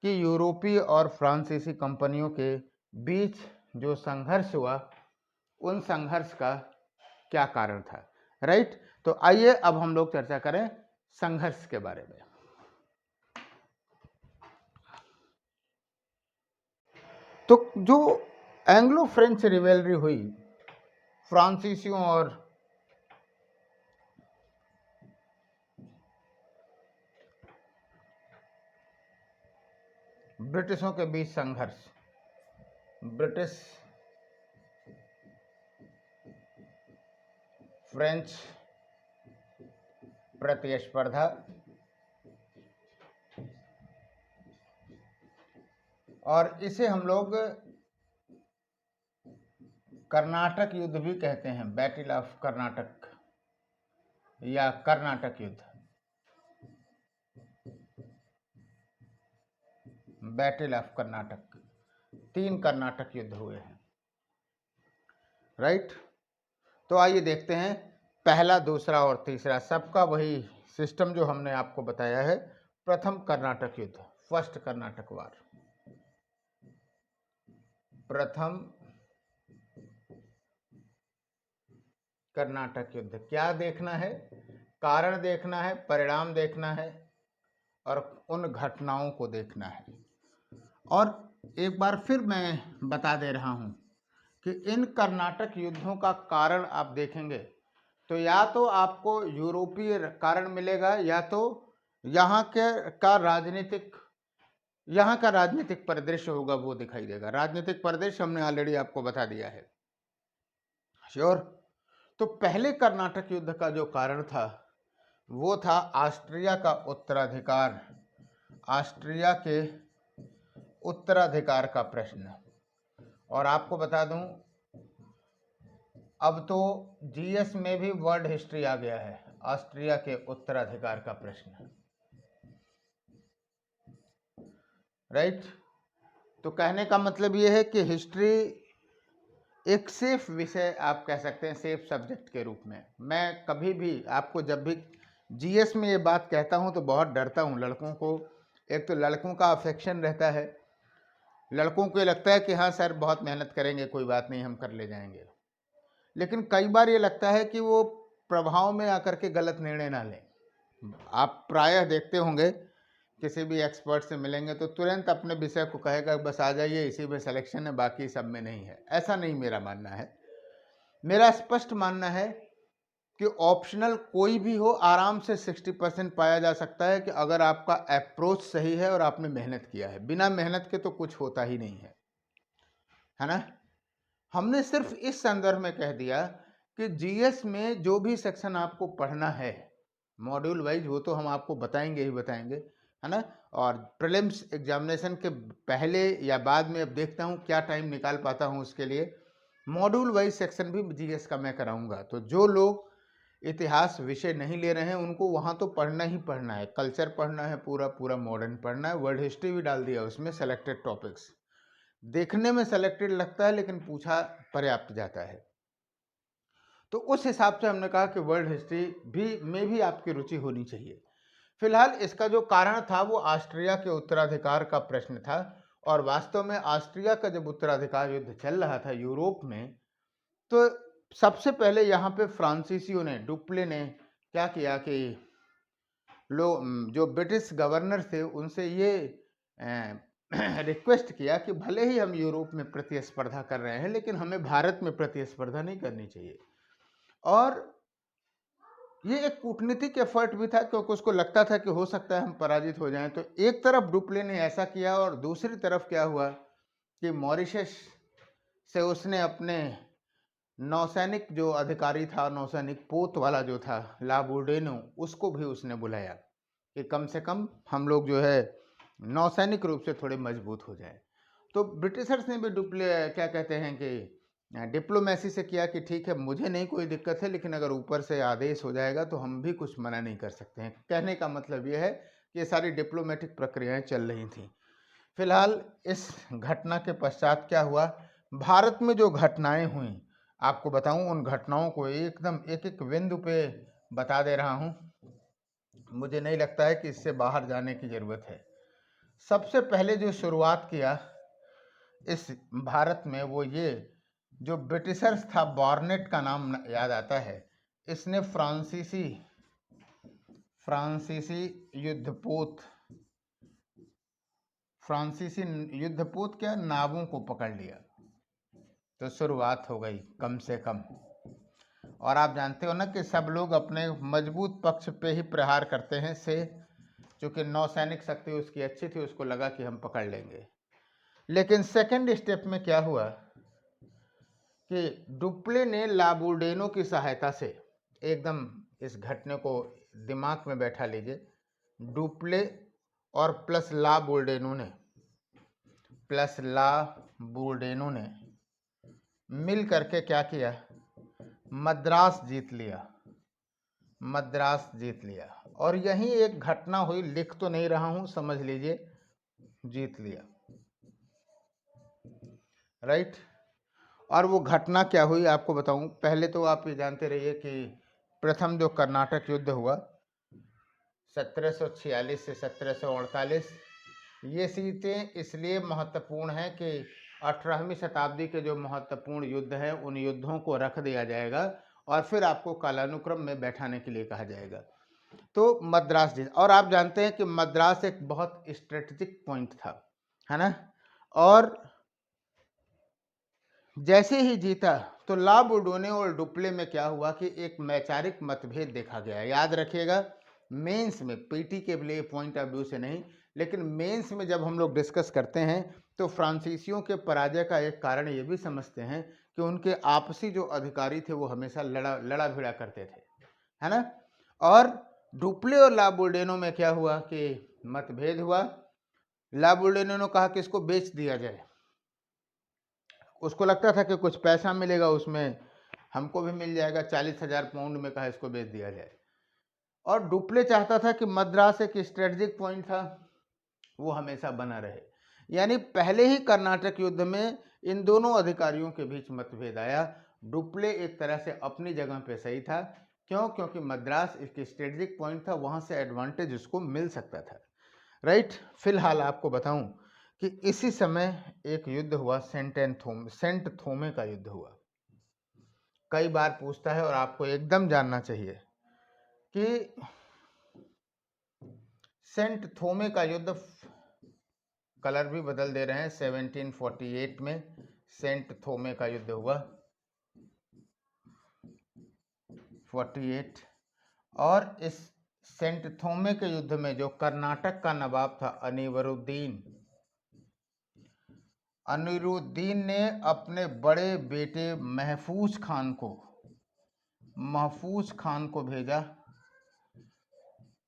कि यूरोपीय और फ्रांसीसी कंपनियों के बीच जो संघर्ष हुआ, उन संघर्ष का क्या कारण था, राइट। तो आइए अब हम लोग चर्चा करें संघर्ष के बारे में। तो जो एंग्लो फ्रेंच रिवेलरी हुई फ्रांसीसियों और ब्रिटिशों के बीच संघर्ष, ब्रिटिश फ्रेंच प्रतिस्पर्धा और इसे हम लोग कर्नाटक युद्ध भी कहते हैं, बैटल ऑफ कर्नाटक या कर्नाटक युद्ध, बैटल ऑफ कर्नाटक। 3 कर्नाटक युद्ध हुए हैं, राइट। तो आइए देखते हैं पहला, दूसरा और तीसरा, सबका वही सिस्टम जो हमने आपको बताया है। प्रथम कर्नाटक युद्ध, फर्स्ट कर्नाटक वार। प्रथम कर्नाटक युद्ध, क्या देखना है? कारण देखना है, परिणाम देखना है और उन घटनाओं को देखना है। और एक बार फिर मैं बता दे रहा हूं कि इन कर्नाटक युद्धों का कारण आप देखेंगे तो या तो आपको यूरोपीय कारण मिलेगा या तो यहाँ का राजनीतिक परिदृश्य होगा, वो दिखाई देगा। राजनीतिक परिदृश्य हमने ऑलरेडी आपको बता दिया है, श्योर। तो पहले कर्नाटक युद्ध का जो कारण था वो था ऑस्ट्रिया का उत्तराधिकार, ऑस्ट्रिया के उत्तराधिकार का प्रश्न। और आपको बता दूं, अब तो जीएस में भी वर्ल्ड हिस्ट्री आ गया है, ऑस्ट्रिया के उत्तराधिकार का प्रश्न, राइट। तो कहने का मतलब ये है कि हिस्ट्री एक सेफ विषय आप कह सकते हैं, सेफ सब्जेक्ट के रूप में। मैं कभी भी आपको जब भी जीएस में ये बात कहता हूँ तो बहुत डरता हूँ। लड़कों को, एक तो लड़कों का अफेक्शन रहता है, लड़कों को ये लगता है कि हाँ सर बहुत मेहनत करेंगे, कोई बात नहीं, हम कर ले जाएंगे। लेकिन कई बार ये लगता है कि वो प्रभाव में आकर के गलत निर्णय ना लें। आप प्रायः देखते होंगे किसी भी एक्सपर्ट से मिलेंगे तो तुरंत अपने विषय को कहेगा बस आ जाइए, इसी में सिलेक्शन है, बाकी सब में नहीं है। ऐसा नहीं मेरा मानना है। मेरा स्पष्ट मानना है कि ऑप्शनल कोई भी हो, आराम से 60% पाया जा सकता है कि अगर आपका अप्रोच सही है और आपने मेहनत किया है। बिना मेहनत के तो कुछ होता ही नहीं है ना। हमने सिर्फ इस संदर्भ में कह दिया कि जीएस में जो भी सेक्शन आपको पढ़ना है मॉड्यूल वाइज, वो तो हम आपको बताएंगे ही बताएंगे, है ना। और प्रीलिम्स एग्जामिनेशन के पहले या बाद में अब देखता हूँ क्या टाइम निकाल पाता हूँ उसके लिए, मॉड्यूल वाइज सेक्शन भी जीएस का मैं कराऊंगा। तो जो लोग इतिहास विषय नहीं ले रहे हैं उनको वहाँ तो पढ़ना ही पढ़ना है, कल्चर पढ़ना है, पूरा पूरा मॉडर्न पढ़ना है। वर्ल्ड हिस्ट्री भी डाल दिया उसमें, सेलेक्टेड टॉपिक्स, देखने में सेलेक्टेड लगता है लेकिन पूछा पर्याप्त जाता है। तो उस हिसाब से हमने कहा कि वर्ल्ड हिस्ट्री भी आपकी रुचि होनी चाहिए। फिलहाल इसका जो कारण था वो ऑस्ट्रिया के उत्तराधिकार का प्रश्न था। और वास्तव में ऑस्ट्रिया का जब उत्तराधिकार युद्ध चल रहा था यूरोप में, तो सबसे पहले यहाँ पे फ्रांसीसियों ने, डुप्ले ने क्या किया कि जो ब्रिटिश गवर्नर थे उनसे ये रिक्वेस्ट किया कि भले ही हम यूरोप में प्रतिस्पर्धा कर रहे हैं लेकिन हमें भारत में प्रतिस्पर्धा नहीं करनी चाहिए। और ये एक कूटनीतिक एफर्ट भी था क्योंकि उसको लगता था कि हो सकता है हम पराजित हो जाएं। तो एक तरफ डुप्ले ने ऐसा किया और दूसरी तरफ क्या हुआ कि मॉरिशस से उसने अपने नौसैनिक जो अधिकारी था, नौसैनिक पोत वाला जो था ला बोर्डेनो, उसको भी उसने बुलाया कि कम से कम हम लोग जो है नौसैनिक रूप से थोड़े मजबूत हो जाएं। तो ब्रिटिशर्स ने भी क्या कहते हैं कि डिप्लोमेसी से किया कि ठीक है, मुझे नहीं कोई दिक्कत है, लेकिन अगर ऊपर से आदेश हो जाएगा तो हम भी कुछ मना नहीं कर सकते हैं। कहने का मतलब ये है कि ये सारी डिप्लोमेटिक प्रक्रियाएं चल रही थी। फिलहाल इस घटना के पश्चात क्या हुआ, भारत में जो घटनाएं हुई आपको बताऊं, उन घटनाओं को एकदम एक एक बिंदु पे बता दे रहा हूं। मुझे नहीं लगता है कि इससे बाहर जाने की जरूरत है। सबसे पहले जो शुरुआत किया इस भारत में वो ये, जो ब्रिटिशर्स था, बॉर्नेट का नाम याद आता है, इसने फ्रांसीसी युद्धपोत क्या नावों को पकड़ लिया। तो शुरुआत हो गई कम से कम। और आप जानते हो ना कि सब लोग अपने मजबूत पक्ष पे ही प्रहार करते हैं से, क्योंकि नौसैनिक शक्ति उसकी अच्छी थी, उसको लगा कि हम पकड़ लेंगे। लेकिन सेकंड स्टेप में क्या हुआ कि डुप्ले ने लाबुर्डेनो की सहायता से, एकदम इस घटने को दिमाग में बैठा लीजिए, डुप्ले और प्लस लाबुर्डेनो ने मिल करके क्या किया, मद्रास जीत लिया। और यहीं एक घटना हुई, लिख तो नहीं रहा हूं, समझ लीजिए, जीत लिया, राइट। और वो घटना क्या हुई आपको बताऊं। पहले तो आप ये जानते रहिए कि प्रथम जो कर्नाटक युद्ध हुआ 1746 से 1748, ये सीटें इसलिए महत्वपूर्ण हैं कि 18वीं शताब्दी के जो महत्वपूर्ण युद्ध हैं उन युद्धों को रख दिया जाएगा और फिर आपको कालानुक्रम में बैठाने के लिए कहा जाएगा। तो मद्रास जीत, और आप जानते हैं कि मद्रास एक बहुत स्ट्रेटेजिक पॉइंट था, है ना। और जैसे ही जीता तो लाबुर्डेनो और डुप्ले में क्या हुआ कि एक वैचारिक मतभेद देखा गया। याद रखिएगा, मेंस में, पीटी के लिए पॉइंट ऑफ व्यू से नहीं, लेकिन मेंस में जब हम लोग डिस्कस करते हैं तो फ्रांसीसियों के पराजय का एक कारण ये भी समझते हैं कि उनके आपसी जो अधिकारी थे वो हमेशा लड़ा भिड़ा करते थे, है ना। और डुप्ले और लाबुर्डेनो में क्या हुआ कि मतभेद हुआ। लाबुर्डेनो ने कहा कि इसको बेच दिया जाए, उसको लगता था कि कुछ पैसा मिलेगा उसमें, हमको भी मिल जाएगा, 40,000 पाउंड में कहा इसको बेच दिया जाए। और डुप्ले चाहता था कि मद्रास एक स्ट्रेटजिक पॉइंट था, वो हमेशा बना रहे। यानी पहले ही कर्नाटक युद्ध में इन दोनों अधिकारियों के बीच मतभेद आया। डुप्ले एक तरह से अपनी जगह पे सही था, क्यों, क्योंकि मद्रास एक स्ट्रेटजिक पॉइंट था, वहां से एडवांटेज उसको मिल सकता था, राइट। फिलहाल आपको बताऊं कि इसी समय एक युद्ध हुआ, सेंट थोमे का युद्ध हुआ। कई बार पूछता है और आपको एकदम जानना चाहिए कि सेंट थोमे का युद्ध, कलर भी बदल दे रहे हैं, 1748 में सेंट थोमे का युद्ध हुआ, 48। और इस सेंट थोमे के युद्ध में जो कर्नाटक का नवाब था अनिरुद्दीन ने अपने बड़े बेटे महफूज खान को भेजा।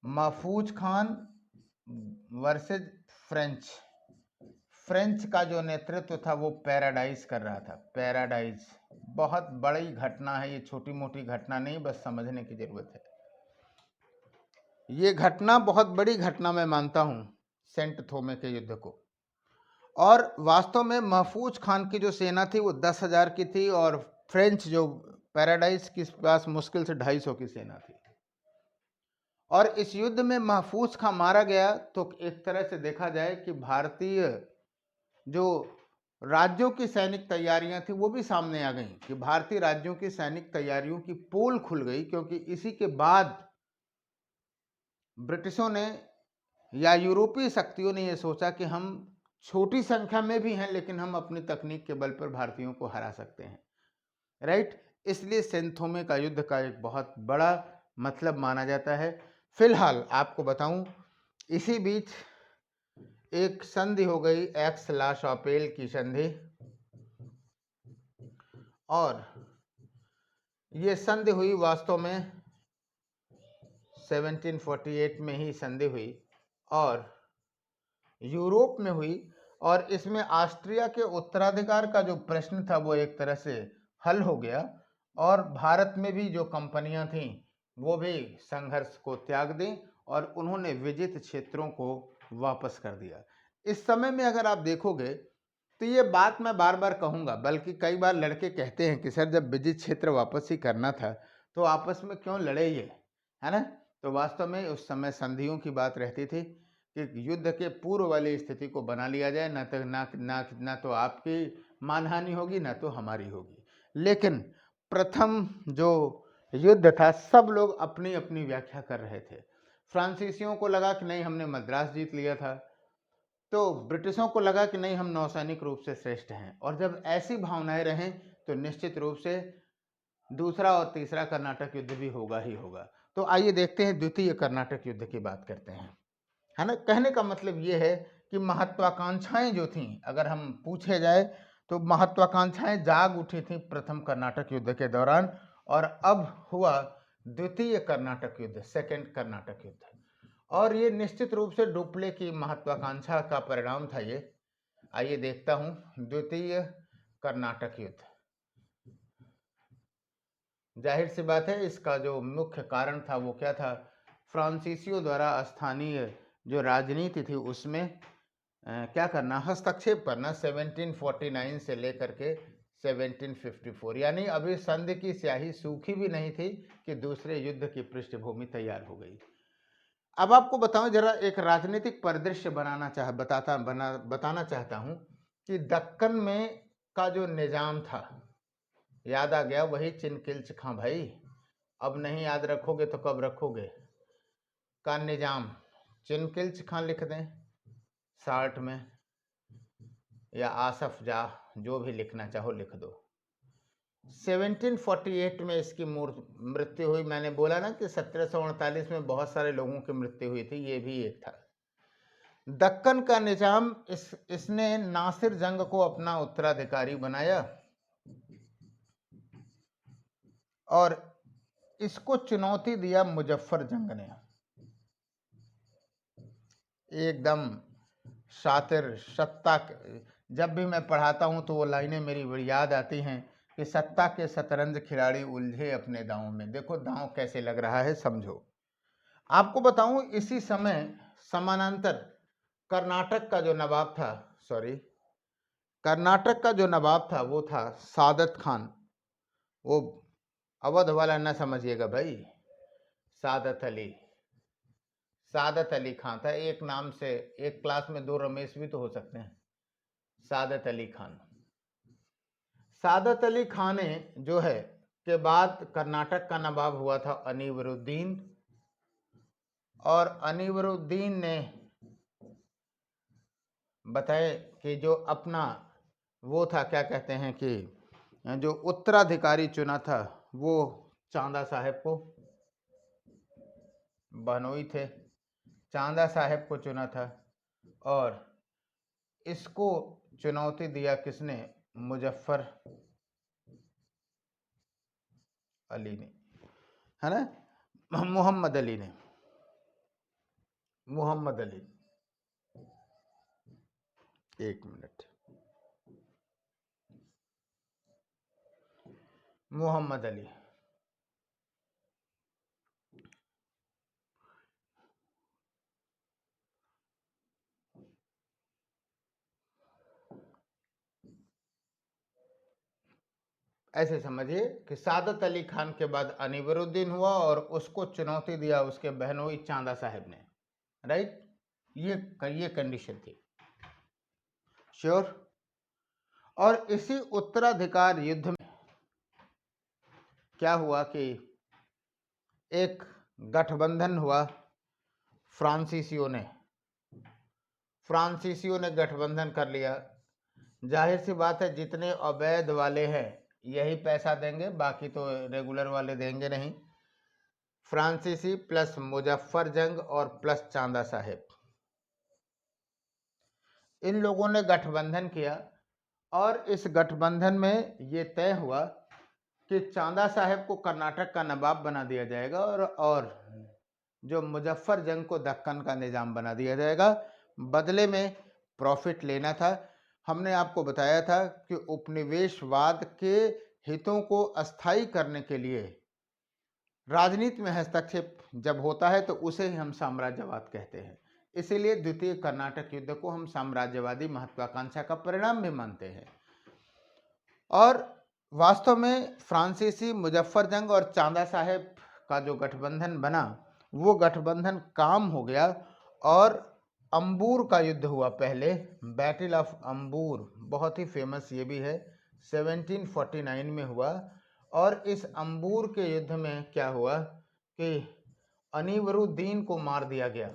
महफूज खान वर्सेज फ्रेंच का जो नेतृत्व था वो पैराडाइज कर रहा था। पैराडाइज बहुत बड़ी घटना है, ये छोटी मोटी घटना नहीं, बस समझने की जरूरत है। ये घटना बहुत बड़ी घटना मैं मानता हूं, सेंट थोमे के युद्ध को। और वास्तव में महफूज खान की जो सेना थी वो 10,000 की थी और फ्रेंच जो पैराडाइज के पास मुश्किल से 250 की सेना थी। और इस युद्ध में महफूज खान मारा गया तो एक तरह से देखा जाए कि भारतीय जो राज्यों की सैनिक तैयारियां थी वो भी सामने आ गई, कि भारतीय राज्यों की सैनिक तैयारियों की पोल खुल गई, क्योंकि इसी के बाद ब्रिटिशों ने या यूरोपीय शक्तियों ने यह सोचा कि हम छोटी संख्या में भी हैं लेकिन हम अपनी तकनीक के बल पर भारतीयों को हरा सकते हैं, राइट। इसलिए सेंट थोमे का युद्ध का एक बहुत बड़ा मतलब माना जाता है। फिलहाल आपको बताऊं, इसी बीच एक संधि हो गई, एक्स ला शापेल की संधि, और ये संधि हुई वास्तव में 1748 में ही संधि हुई और यूरोप में हुई। और इसमें ऑस्ट्रिया के उत्तराधिकार का जो प्रश्न था वो एक तरह से हल हो गया, और भारत में भी जो कंपनियां थीं वो भी संघर्ष को त्याग दी और उन्होंने विजित क्षेत्रों को वापस कर दिया। इस समय में अगर आप देखोगे तो ये बात मैं बार बार कहूँगा, बल्कि कई बार लड़के कहते हैं कि सर जब विजित क्षेत्र वापस ही करना था तो आपस में क्यों लड़े ये, है ना। तो वास्तव में उस समय संधियों की बात रहती थी कि युद्ध के पूर्व वाली स्थिति को बना लिया जाए, ना तो आपकी मानहानि होगी ना तो हमारी होगी। लेकिन प्रथम जो युद्ध था सब लोग अपनी अपनी व्याख्या कर रहे थे। फ्रांसीसियों को लगा कि नहीं हमने मद्रास जीत लिया था, तो ब्रिटिशों को लगा कि नहीं हम नौसैनिक रूप से श्रेष्ठ हैं, और जब ऐसी भावनाएं रहें तो निश्चित रूप से दूसरा और तीसरा कर्नाटक युद्ध भी होगा ही होगा। तो आइए देखते हैं द्वितीय कर्नाटक युद्ध की बात करते हैं, है ना। कहने का मतलब ये है कि महत्वाकांक्षाएं जो थीं, अगर हम पूछे जाए तो महत्वाकांक्षाएं जाग उठी थी प्रथम कर्नाटक युद्ध के दौरान, और अब हुआ द्वितीय कर्नाटक युद्ध, सेकेंड कर्नाटक युद्ध, और ये निश्चित रूप से डुप्ले की महत्वाकांक्षा का परिणाम था ये। आइए देखता हूं द्वितीय कर्नाटक युद्ध। जाहिर सी बात है इसका जो मुख्य कारण था वो क्या था, फ्रांसीसियों द्वारा स्थानीय जो राजनीति थी उसमें क्या करना, हस्तक्षेप करना 1749 से लेकर के 1754, यानी अभी संधि की स्याही सूखी भी नहीं थी कि दूसरे युद्ध की पृष्ठभूमि तैयार हो गई। अब आपको बताऊं, जरा एक राजनीतिक परिदृश्य बताना चाहता हूं कि दक्कन में का जो निजाम था, याद आ गया वही चिनकिल्च खां भाई, अब नहीं याद रखोगे तो कब रखोगे, का निजाम चिनकिल्च खां लिख दें शार्ट में, या आसफ जाह, जो भी लिखना चाहो लिख दो। 1748 में इसकी मृत्यु हुई। मैंने बोला ना कि 1748 में बहुत सारे लोगों की मृत्यु हुई थी, ये भी एक था। दक्कन का निजाम इसने नासिर जंग को अपना उत्तराधिकारी बनाया और इसको चुनौती दिया मुजफ्फर जंग ने। एकदम शातिर, सत्ता, जब भी मैं पढ़ाता हूं तो वो लाइनें मेरी बड़ी याद आती हैं कि सत्ता के शतरंज खिलाड़ी उलझे अपने दांव में। देखो दांव कैसे लग रहा है, समझो। आपको बताऊं इसी समय समानांतर कर्नाटक का जो नवाब था, कर्नाटक का जो नवाब था वो था सादत खान। वो अवध वाला ना समझिएगा भाई, सादत अली खान था। एक नाम से एक क्लास में दो रमेश भी तो हो सकते हैं। सादत अली खान, सादत अली खान ने जो है के बाद कर्नाटक का नवाब हुआ था अनीवरुद्दीन, और अनीवरुद्दीन ने बताए कि जो अपना वो था, क्या कहते हैं कि जो उत्तराधिकारी चुना था वो चांदा साहेब को, बहनोई थे, चांदा साहेब को चुना था, और इसको चुनौती दिया किसने, मुजफ्फर अली ने, है ना, मोहम्मद अली ने, मोहम्मद अली, एक मिनट, मोहम्मद अली। ऐसे समझिए कि सादत अली खान के बाद अनीवरुद्दीन हुआ और उसको चुनौती दिया उसके बहनोई चांदा साहब ने, राइट। ये कंडीशन थी, श्योर। और इसी उत्तराधिकार युद्ध में क्या हुआ कि एक गठबंधन हुआ, फ्रांसीसियों ने गठबंधन कर लिया। जाहिर सी बात है जितने अवैध वाले हैं यही पैसा देंगे, बाकी तो रेगुलर वाले देंगे नहीं। फ्रांसीसी प्लस मुजफ्फर जंग और प्लस चांदा साहेब, इन लोगों ने गठबंधन किया, और इस गठबंधन में ये तय हुआ कि चांदा साहेब को कर्नाटक का नवाब बना दिया जाएगा और जो मुजफ्फर जंग को दक्कन का निजाम बना दिया जाएगा। बदले में प्रॉफिट लेना था। हमने आपको बताया था कि उपनिवेशवाद के हितों को अस्थायी करने के लिए राजनीति में हस्तक्षेप जब होता है तो उसे ही हम साम्राज्यवाद कहते हैं। इसीलिए द्वितीय कर्नाटक युद्ध को हम साम्राज्यवादी महत्वाकांक्षा का परिणाम भी मानते हैं। और वास्तव में फ्रांसीसी मुजफ्फर जंग और चांदा साहेब का जो गठबंधन बना वो गठबंधन काम हो गया और अंबूर का युद्ध हुआ पहले, बैटल ऑफ अंबूर, बहुत ही फेमस ये भी है, 1749 में हुआ। और इस अंबूर के युद्ध में क्या हुआ कि अनीवरुद्दीन को मार दिया गया,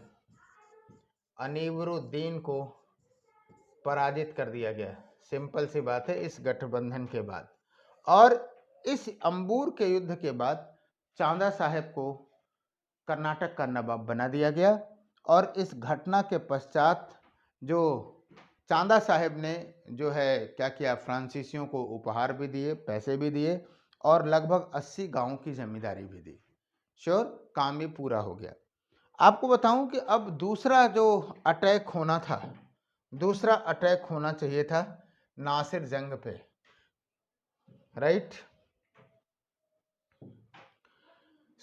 अनीवरुद्दीन को पराजित कर दिया गया। सिंपल सी बात है इस गठबंधन के बाद। और इस अंबूर के युद्ध के बाद चांदा साहेब को कर्नाटक का नवाब बना दिया गया। और इस घटना के पश्चात जो चांदा साहेब ने जो है क्या किया, फ्रांसीसियों को उपहार भी दिए, पैसे भी दिए और लगभग 80 गांवों की जमींदारी भी दी। श्योर, काम भी पूरा हो गया। आपको बताऊं कि अब दूसरा जो अटैक होना था, दूसरा अटैक होना चाहिए था नासिर जंग पे, राइट।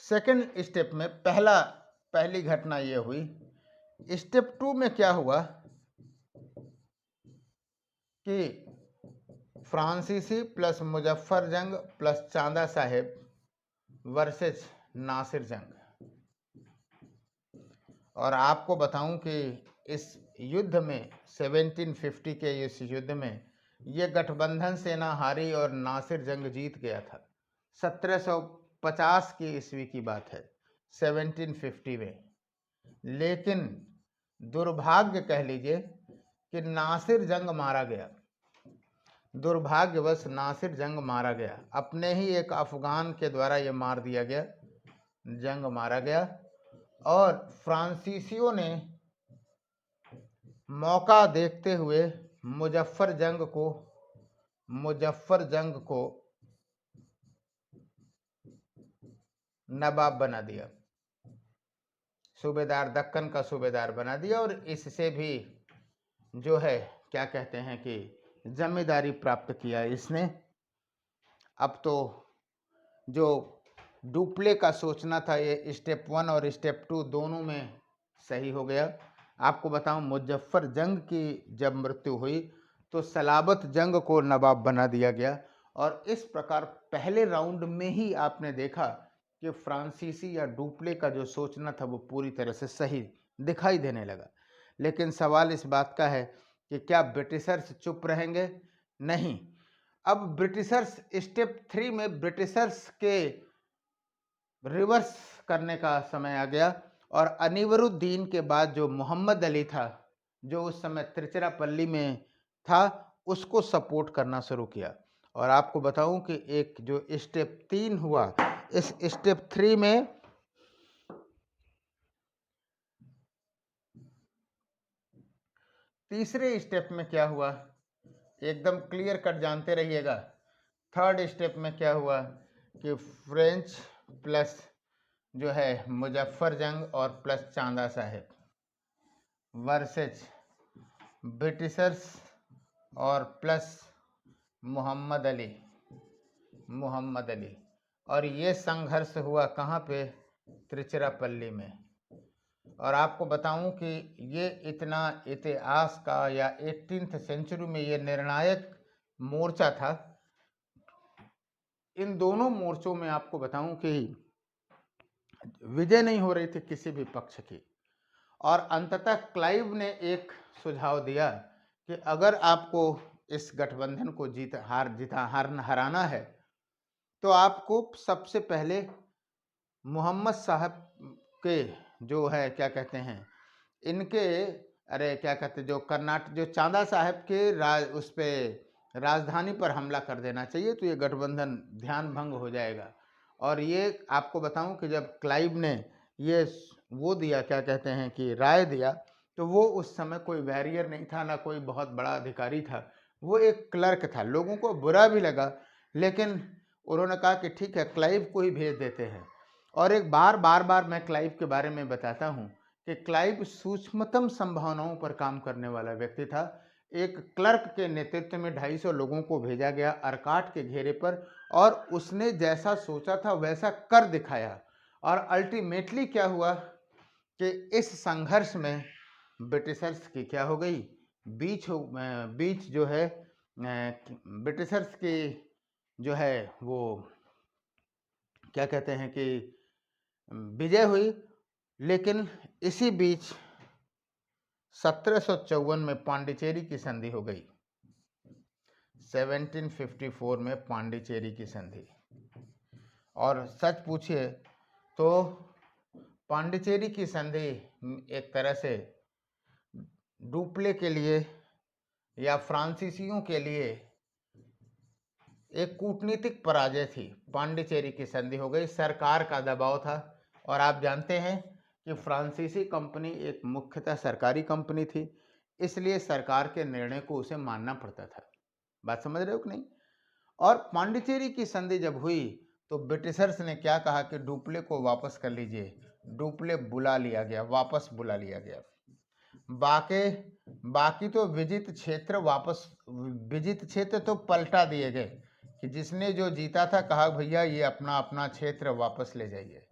सेकंड स्टेप में पहली घटना ये हुई। स्टेप 2 में क्या हुआ कि फ्रांसीसी प्लस मुजफ्फर जंग प्लस चांदा साहेब वर्सेस नासिर जंग। और आपको बताऊं कि इस युद्ध में 1750 के इस युद्ध में ये गठबंधन सेना हारी और नासिर जंग जीत गया था। 1750 की ईस्वी की बात है, 1750 में। लेकिन दुर्भाग्य कह लीजिए कि नासिर जंग मारा गया, दुर्भाग्यवश नासिर जंग मारा गया। अपने ही एक अफगान के द्वारा ये मार दिया गया, जंग मारा गया। और फ्रांसीसियों ने मौका देखते हुए मुजफ्फर जंग को नवाब बना दिया, सूबेदार, दक्कन का सूबेदार बना दिया। और इससे भी जो है क्या कहते हैं कि जमींदारी प्राप्त किया इसने। अब तो जो डुप्ले का सोचना था ये स्टेप 1 और स्टेप 2 दोनों में सही हो गया। आपको बताऊं मुजफ्फर जंग की जब मृत्यु हुई तो सलाबत जंग को नवाब बना दिया गया। और इस प्रकार पहले राउंड में ही आपने देखा कि फ्रांसीसी या डुप्ले का जो सोचना था वो पूरी तरह से सही दिखाई देने लगा। लेकिन सवाल इस बात का है कि क्या ब्रिटिशर्स चुप रहेंगे? नहीं। अब ब्रिटिशर्स स्टेप 3 में ब्रिटिशर्स के रिवर्स करने का समय आ गया। और अनीवरुद्दीन के बाद जो मोहम्मद अली था, जो उस समय त्रिचिरापल्ली में था, उसको सपोर्ट करना शुरू किया। और आपको बताऊं कि एक जो स्टेप 3 हुआ, इस स्टेप 3 में तीसरे स्टेप में क्या हुआ एकदम क्लियर कट जानते रहिएगा। थर्ड स्टेप में क्या हुआ कि फ्रेंच प्लस जो है मुजफ्फर जंग और प्लस चांदा साहेब वर्सेस ब्रिटिशर्स और प्लस मोहम्मद अली। और ये संघर्ष हुआ कहाँ पे? त्रिचिरापल्ली में। और आपको बताऊं कि ये इतना इतिहास का या 18th सेंचुरी में ये निर्णायक मोर्चा था। इन दोनों मोर्चों में आपको बताऊं कि विजय नहीं हो रही थी किसी भी पक्ष की। और अंततः क्लाइव ने एक सुझाव दिया कि अगर आपको इस गठबंधन को हराना है तो आपको सबसे पहले मोहम्मद साहब के जो है क्या कहते हैं इनके क्या कहते हैं जो कर्नाटक जो चांदा साहब के उस पे राजधानी पर हमला कर देना चाहिए, तो ये गठबंधन ध्यान भंग हो जाएगा। और ये आपको बताऊं कि जब क्लाइव ने ये वो दिया क्या कहते हैं कि राय दिया, तो वो उस समय कोई वैरियर नहीं था, ना कोई बहुत बड़ा अधिकारी था, वो एक क्लर्क था। लोगों को बुरा भी लगा, लेकिन उन्होंने कहा कि ठीक है क्लाइव को ही भेज देते हैं। और एक बार बार मैं क्लाइव के बारे में बताता हूँ कि क्लाइव सूक्ष्मतम संभावनाओं पर काम करने वाला व्यक्ति था। एक क्लर्क के नेतृत्व में 250 लोगों को भेजा गया अर्काट के घेरे पर, और उसने जैसा सोचा था वैसा कर दिखाया। और अल्टीमेटली क्या हुआ कि इस संघर्ष में ब्रिटिशर्स की क्या हो गई, बीच जो है ब्रिटिशर्स की जो है वो क्या कहते हैं कि विजय हुई। लेकिन इसी बीच 1754 में पांडिचेरी की संधि हो गई। 1754 में पांडिचेरी की संधि। और सच पूछिए तो पांडिचेरी की संधि एक तरह से डुप्ले के लिए या फ्रांसीसियों के लिए एक कूटनीतिक पराजय थी। पांडिचेरी की संधि हो गई, सरकार का दबाव था। और आप जानते हैं कि फ्रांसीसी कंपनी एक मुख्यतः सरकारी कंपनी थी, इसलिए सरकार के निर्णय को उसे मानना पड़ता था। बात समझ रहे हो कि नहीं? और पांडिचेरी की संधि जब हुई तो ब्रिटिशर्स ने क्या कहा कि डुप्ले को वापस कर लीजिए। डुप्ले बुला लिया गया, वापस बुला लिया गया। बाकी तो विजित क्षेत्र तो पलटा दिए गए कि जिसने जो जीता था कहा भैया ये अपना अपना क्षेत्र वापस ले जाइए।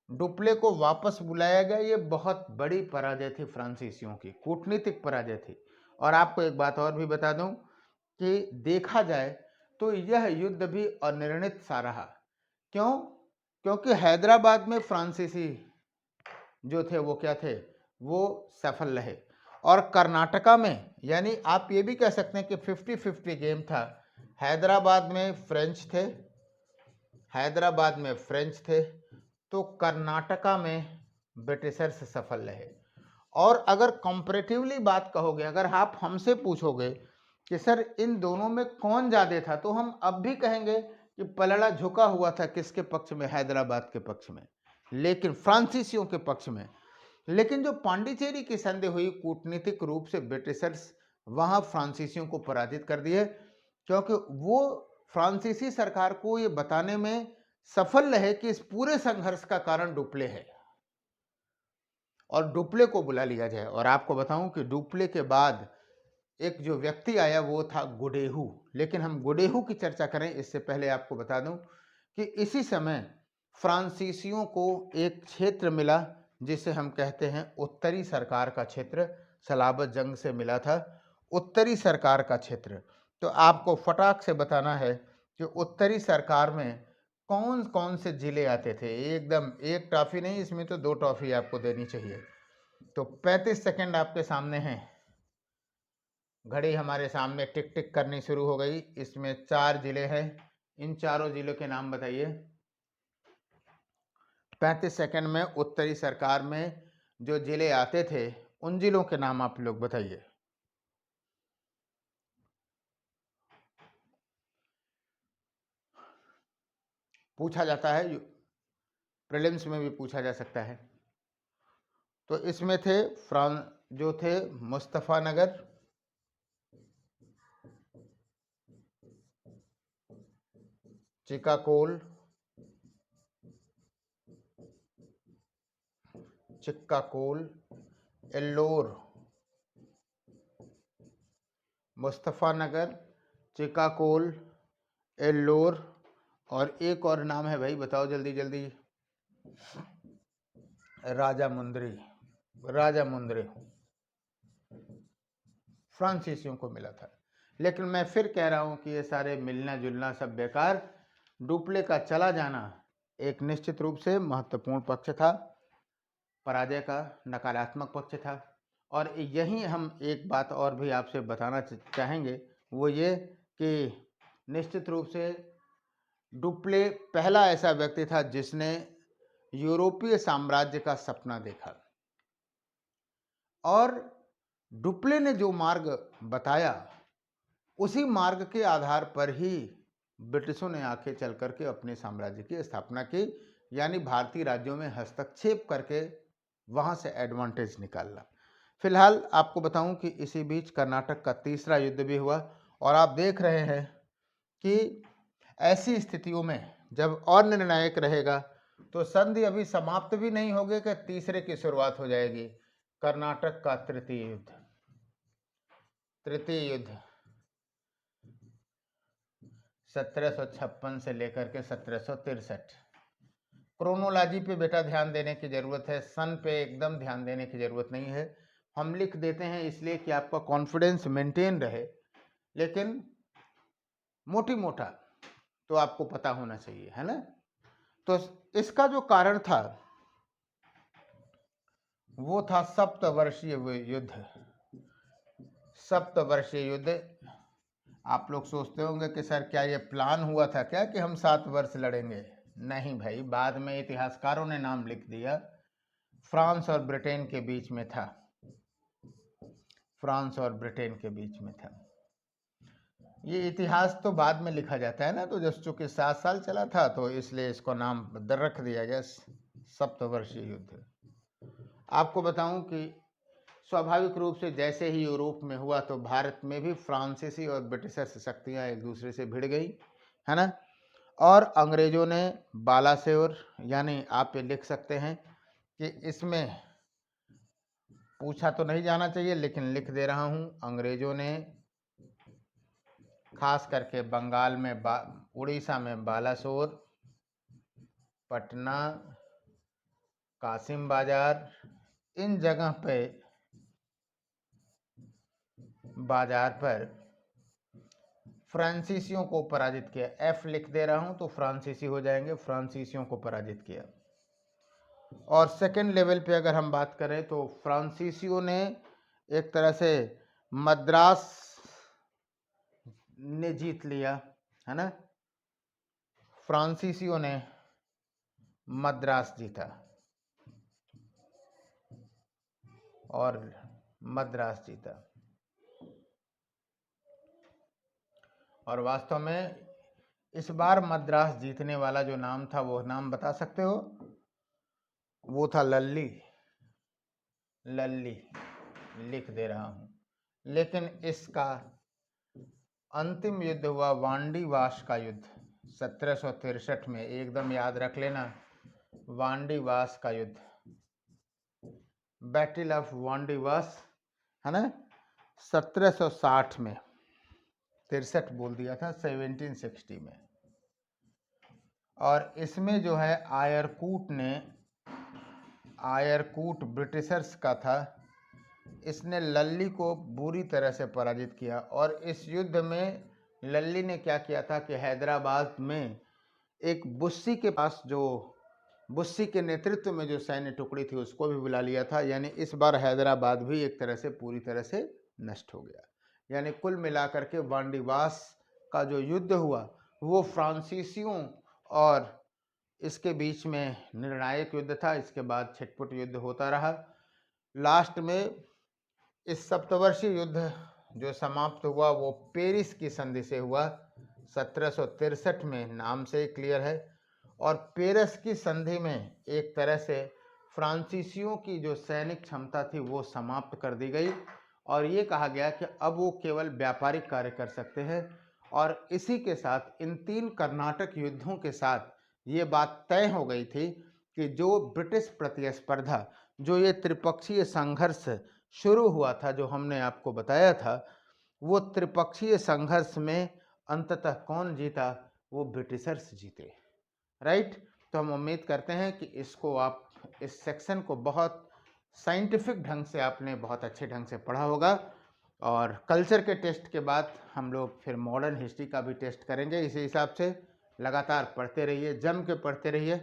डुप्ले को वापस बुलाया गया। ये बहुत बड़ी पराजय थी फ्रांसीसियों की, कूटनीतिक पराजय थी। और आपको एक बात और भी बता दूं कि देखा जाए तो यह युद्ध भी अनिर्णित सा रहा। क्यों? क्योंकि हैदराबाद में फ्रांसीसी जो थे वो क्या थे, वो सफल रहे। और कर्नाटका में, यानी आप ये भी कह सकते हैं कि 50-50 गेम था। हैदराबाद में फ्रेंच थे तो कर्नाटका में ब्रिटिशर्स सफल रहे। और अगर कंपैरेटिवली बात कहोगे, अगर आप हमसे पूछोगे कि सर इन दोनों में कौन ज्यादा था, तो हम अब भी कहेंगे कि पलड़ा झुका हुआ था किसके पक्ष में, हैदराबाद के पक्ष में, लेकिन फ्रांसीसियों के पक्ष में। लेकिन जो पांडिचेरी की संधि हुई, कूटनीतिक रूप से ब्रिटिशर्स वहां फ्रांसीसियों को पराजित कर दिए, क्योंकि वो फ्रांसीसी सरकार को ये बताने में सफल रहे कि इस पूरे संघर्ष का कारण डुप्ले है और डुप्ले को बुला लिया जाए। और आपको बताऊं कि डुप्ले के बाद एक जो व्यक्ति आया वो था गुडेहू। लेकिन हम गुडेहू की चर्चा करें इससे पहले आपको बता दूं कि इसी समय फ्रांसीसियों को एक क्षेत्र मिला जिसे हम कहते हैं उत्तरी सरकार का क्षेत्र। सलाबत जंग से मिला था उत्तरी सरकार का क्षेत्र। तो आपको फटाक से बताना है कि उत्तरी सरकार में कौन कौन से जिले आते थे। एकदम एक टॉफी नहीं, इसमें तो 2 टॉफी आपको देनी चाहिए। तो 35 सेकंड आपके सामने हैं, घड़ी हमारे सामने टिक टिक करनी शुरू हो गई। इसमें 4 जिले हैं, इन चारों जिलों के नाम बताइए। 35 सेकंड में उत्तरी सरकार में जो जिले आते थे उन जिलों के नाम आप लोग बताइए। पूछा जाता है, प्रीलिम्स में भी पूछा जा सकता है। तो इसमें थे जो थे मुस्तफानगर, चिकाकोल, एल्लोर, मुस्तफानगर, चिकाकोल, एल्लोर, और एक और नाम है भाई, बताओ जल्दी जल्दी। राजामुंद्री फ्रांसीसियों को मिला था। लेकिन मैं फिर कह रहा हूं कि ये सारे मिलना जुलना सब बेकार। डुप्ले का चला जाना एक निश्चित रूप से महत्वपूर्ण पक्ष था, पराजय का नकारात्मक पक्ष था। और यही हम एक बात और भी आपसे बताना चाहेंगे, वो ये कि निश्चित रूप से डुप्ले पहला ऐसा व्यक्ति था जिसने यूरोपीय साम्राज्य का सपना देखा। और डुप्ले ने जो मार्ग बताया उसी मार्ग के आधार पर ही ब्रिटिशों ने आके चल करके अपने साम्राज्य की स्थापना की, यानी भारतीय राज्यों में हस्तक्षेप करके वहां से एडवांटेज निकालना। फिलहाल आपको बताऊं कि इसी बीच कर्नाटक का तीसरा युद्ध भी हुआ। और आप देख रहे हैं कि ऐसी स्थितियों में जब और निर्णायक रहेगा तो संधि अभी समाप्त भी नहीं होगी कि तीसरे की शुरुआत हो जाएगी। कर्नाटक का तृतीय युद्ध, तृतीय युद्ध 1756 से लेकर के 1763। क्रोनोलॉजी पे बेटा ध्यान देने की जरूरत है, सन पे एकदम ध्यान देने की जरूरत नहीं है। हम लिख देते हैं इसलिए कि आपका कॉन्फिडेंस मेंटेन रहे, लेकिन मोटी मोटा तो आपको पता होना चाहिए, है ना। तो इसका जो कारण था वो था सप्तवर्षीय युद्ध। सप्तवर्षीय युद्ध, आप लोग सोचते होंगे कि सर क्या ये प्लान हुआ था क्या कि हम 7 वर्ष लड़ेंगे? नहीं भाई, बाद में इतिहासकारों ने नाम लिख दिया, फ्रांस और ब्रिटेन के बीच में था, फ्रांस और ब्रिटेन के बीच में था। ये इतिहास तो बाद में लिखा जाता है ना, तो जब चूंकि 7 साल चला था तो इसलिए इसको नाम रख दिया गया सप्तवर्षीय युद्ध। आपको बताऊं कि स्वाभाविक रूप से जैसे ही यूरोप में हुआ तो भारत में भी फ्रांसीसी और ब्रिटिशर्स शक्तियां एक दूसरे से भिड़ गई, है ना। और अंग्रेजों ने बालासोर, यानी आप ये लिख सकते हैं कि इसमें पूछा तो नहीं जाना चाहिए लेकिन लिख दे रहा हूं, अंग्रेजों ने खास करके बंगाल में उड़ीसा में बालासोर, पटना, कासिम बाजार, इन जगह पे बाजार पर फ्रांसीसियों को पराजित किया। एफ लिख दे रहा हूं तो फ्रांसीसी हो जाएंगे, फ्रांसीसियों को पराजित किया। और सेकेंड लेवल पे अगर हम बात करें तो फ्रांसीसियों ने एक तरह से मद्रास ने जीत लिया, है ना। फ्रांसीसियों ने मद्रास जीता और मद्रास जीता। और वास्तव में इस बार मद्रास जीतने वाला जो नाम था वो नाम बता सकते हो? वो था लल्ली। लल्ली लिख दे रहा हूं। लेकिन इसका अंतिम युद्ध हुआ वांडीवास का युद्ध 1763 में, एकदम याद रख लेना, वांडीवास का युद्ध, बैटल ऑफ वांडीवास, है ना, 1760 में, 63 बोल दिया था, 1760 में। और इसमें जो है आयरकूट ब्रिटिशर्स का था, इसने लल्ली को बुरी तरह से पराजित किया। और इस युद्ध में लल्ली ने क्या किया था कि हैदराबाद में एक बुस्सी के पास, जो बुस्सी के नेतृत्व में जो सैन्य टुकड़ी थी उसको भी बुला लिया था। यानी इस बार हैदराबाद भी एक तरह से पूरी तरह से नष्ट हो गया। यानी कुल मिलाकर के वांडीवास का जो युद्ध हुआ वो फ्रांसीसियों और इसके बीच में निर्णायक युद्ध था। इसके बाद छिटपुट युद्ध होता रहा। लास्ट में इस सप्तवर्षीय युद्ध जो समाप्त हुआ वो पेरिस की संधि से हुआ 1763 में, नाम से क्लियर है। और पेरिस की संधि में एक तरह से फ्रांसीसियों की जो सैनिक क्षमता थी वो समाप्त कर दी गई और ये कहा गया कि अब वो केवल व्यापारिक कार्य कर सकते हैं। और इसी के साथ इन 3 कर्नाटक युद्धों के साथ ये बात तय हो गई थी कि जो ब्रिटिश प्रतिस्पर्धा, जो ये त्रिपक्षीय संघर्ष शुरू हुआ था, जो हमने आपको बताया था, वो त्रिपक्षीय संघर्ष में अंततः कौन जीता? वो ब्रिटिशर्स जीते, राइट। तो हम उम्मीद करते हैं कि इसको आप, इस सेक्शन को बहुत साइंटिफिक ढंग से आपने बहुत अच्छे ढंग से पढ़ा होगा। और कल्चर के टेस्ट के बाद हम लोग फिर मॉडर्न हिस्ट्री का भी टेस्ट करेंगे। इसी हिसाब से लगातार पढ़ते रहिए, जम के पढ़ते रहिए।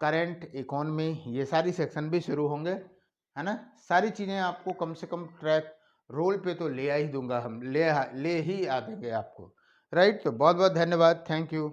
करंट, इकोनॉमी, ये सारी सेक्शन भी शुरू होंगे, है ना। सारी चीज़ें आपको कम से कम ट्रैक रोल पे तो ले आ ही दूंगा, हम ले ही आ देंगे आपको, राइट। तो बहुत बहुत धन्यवाद, थैंक यू।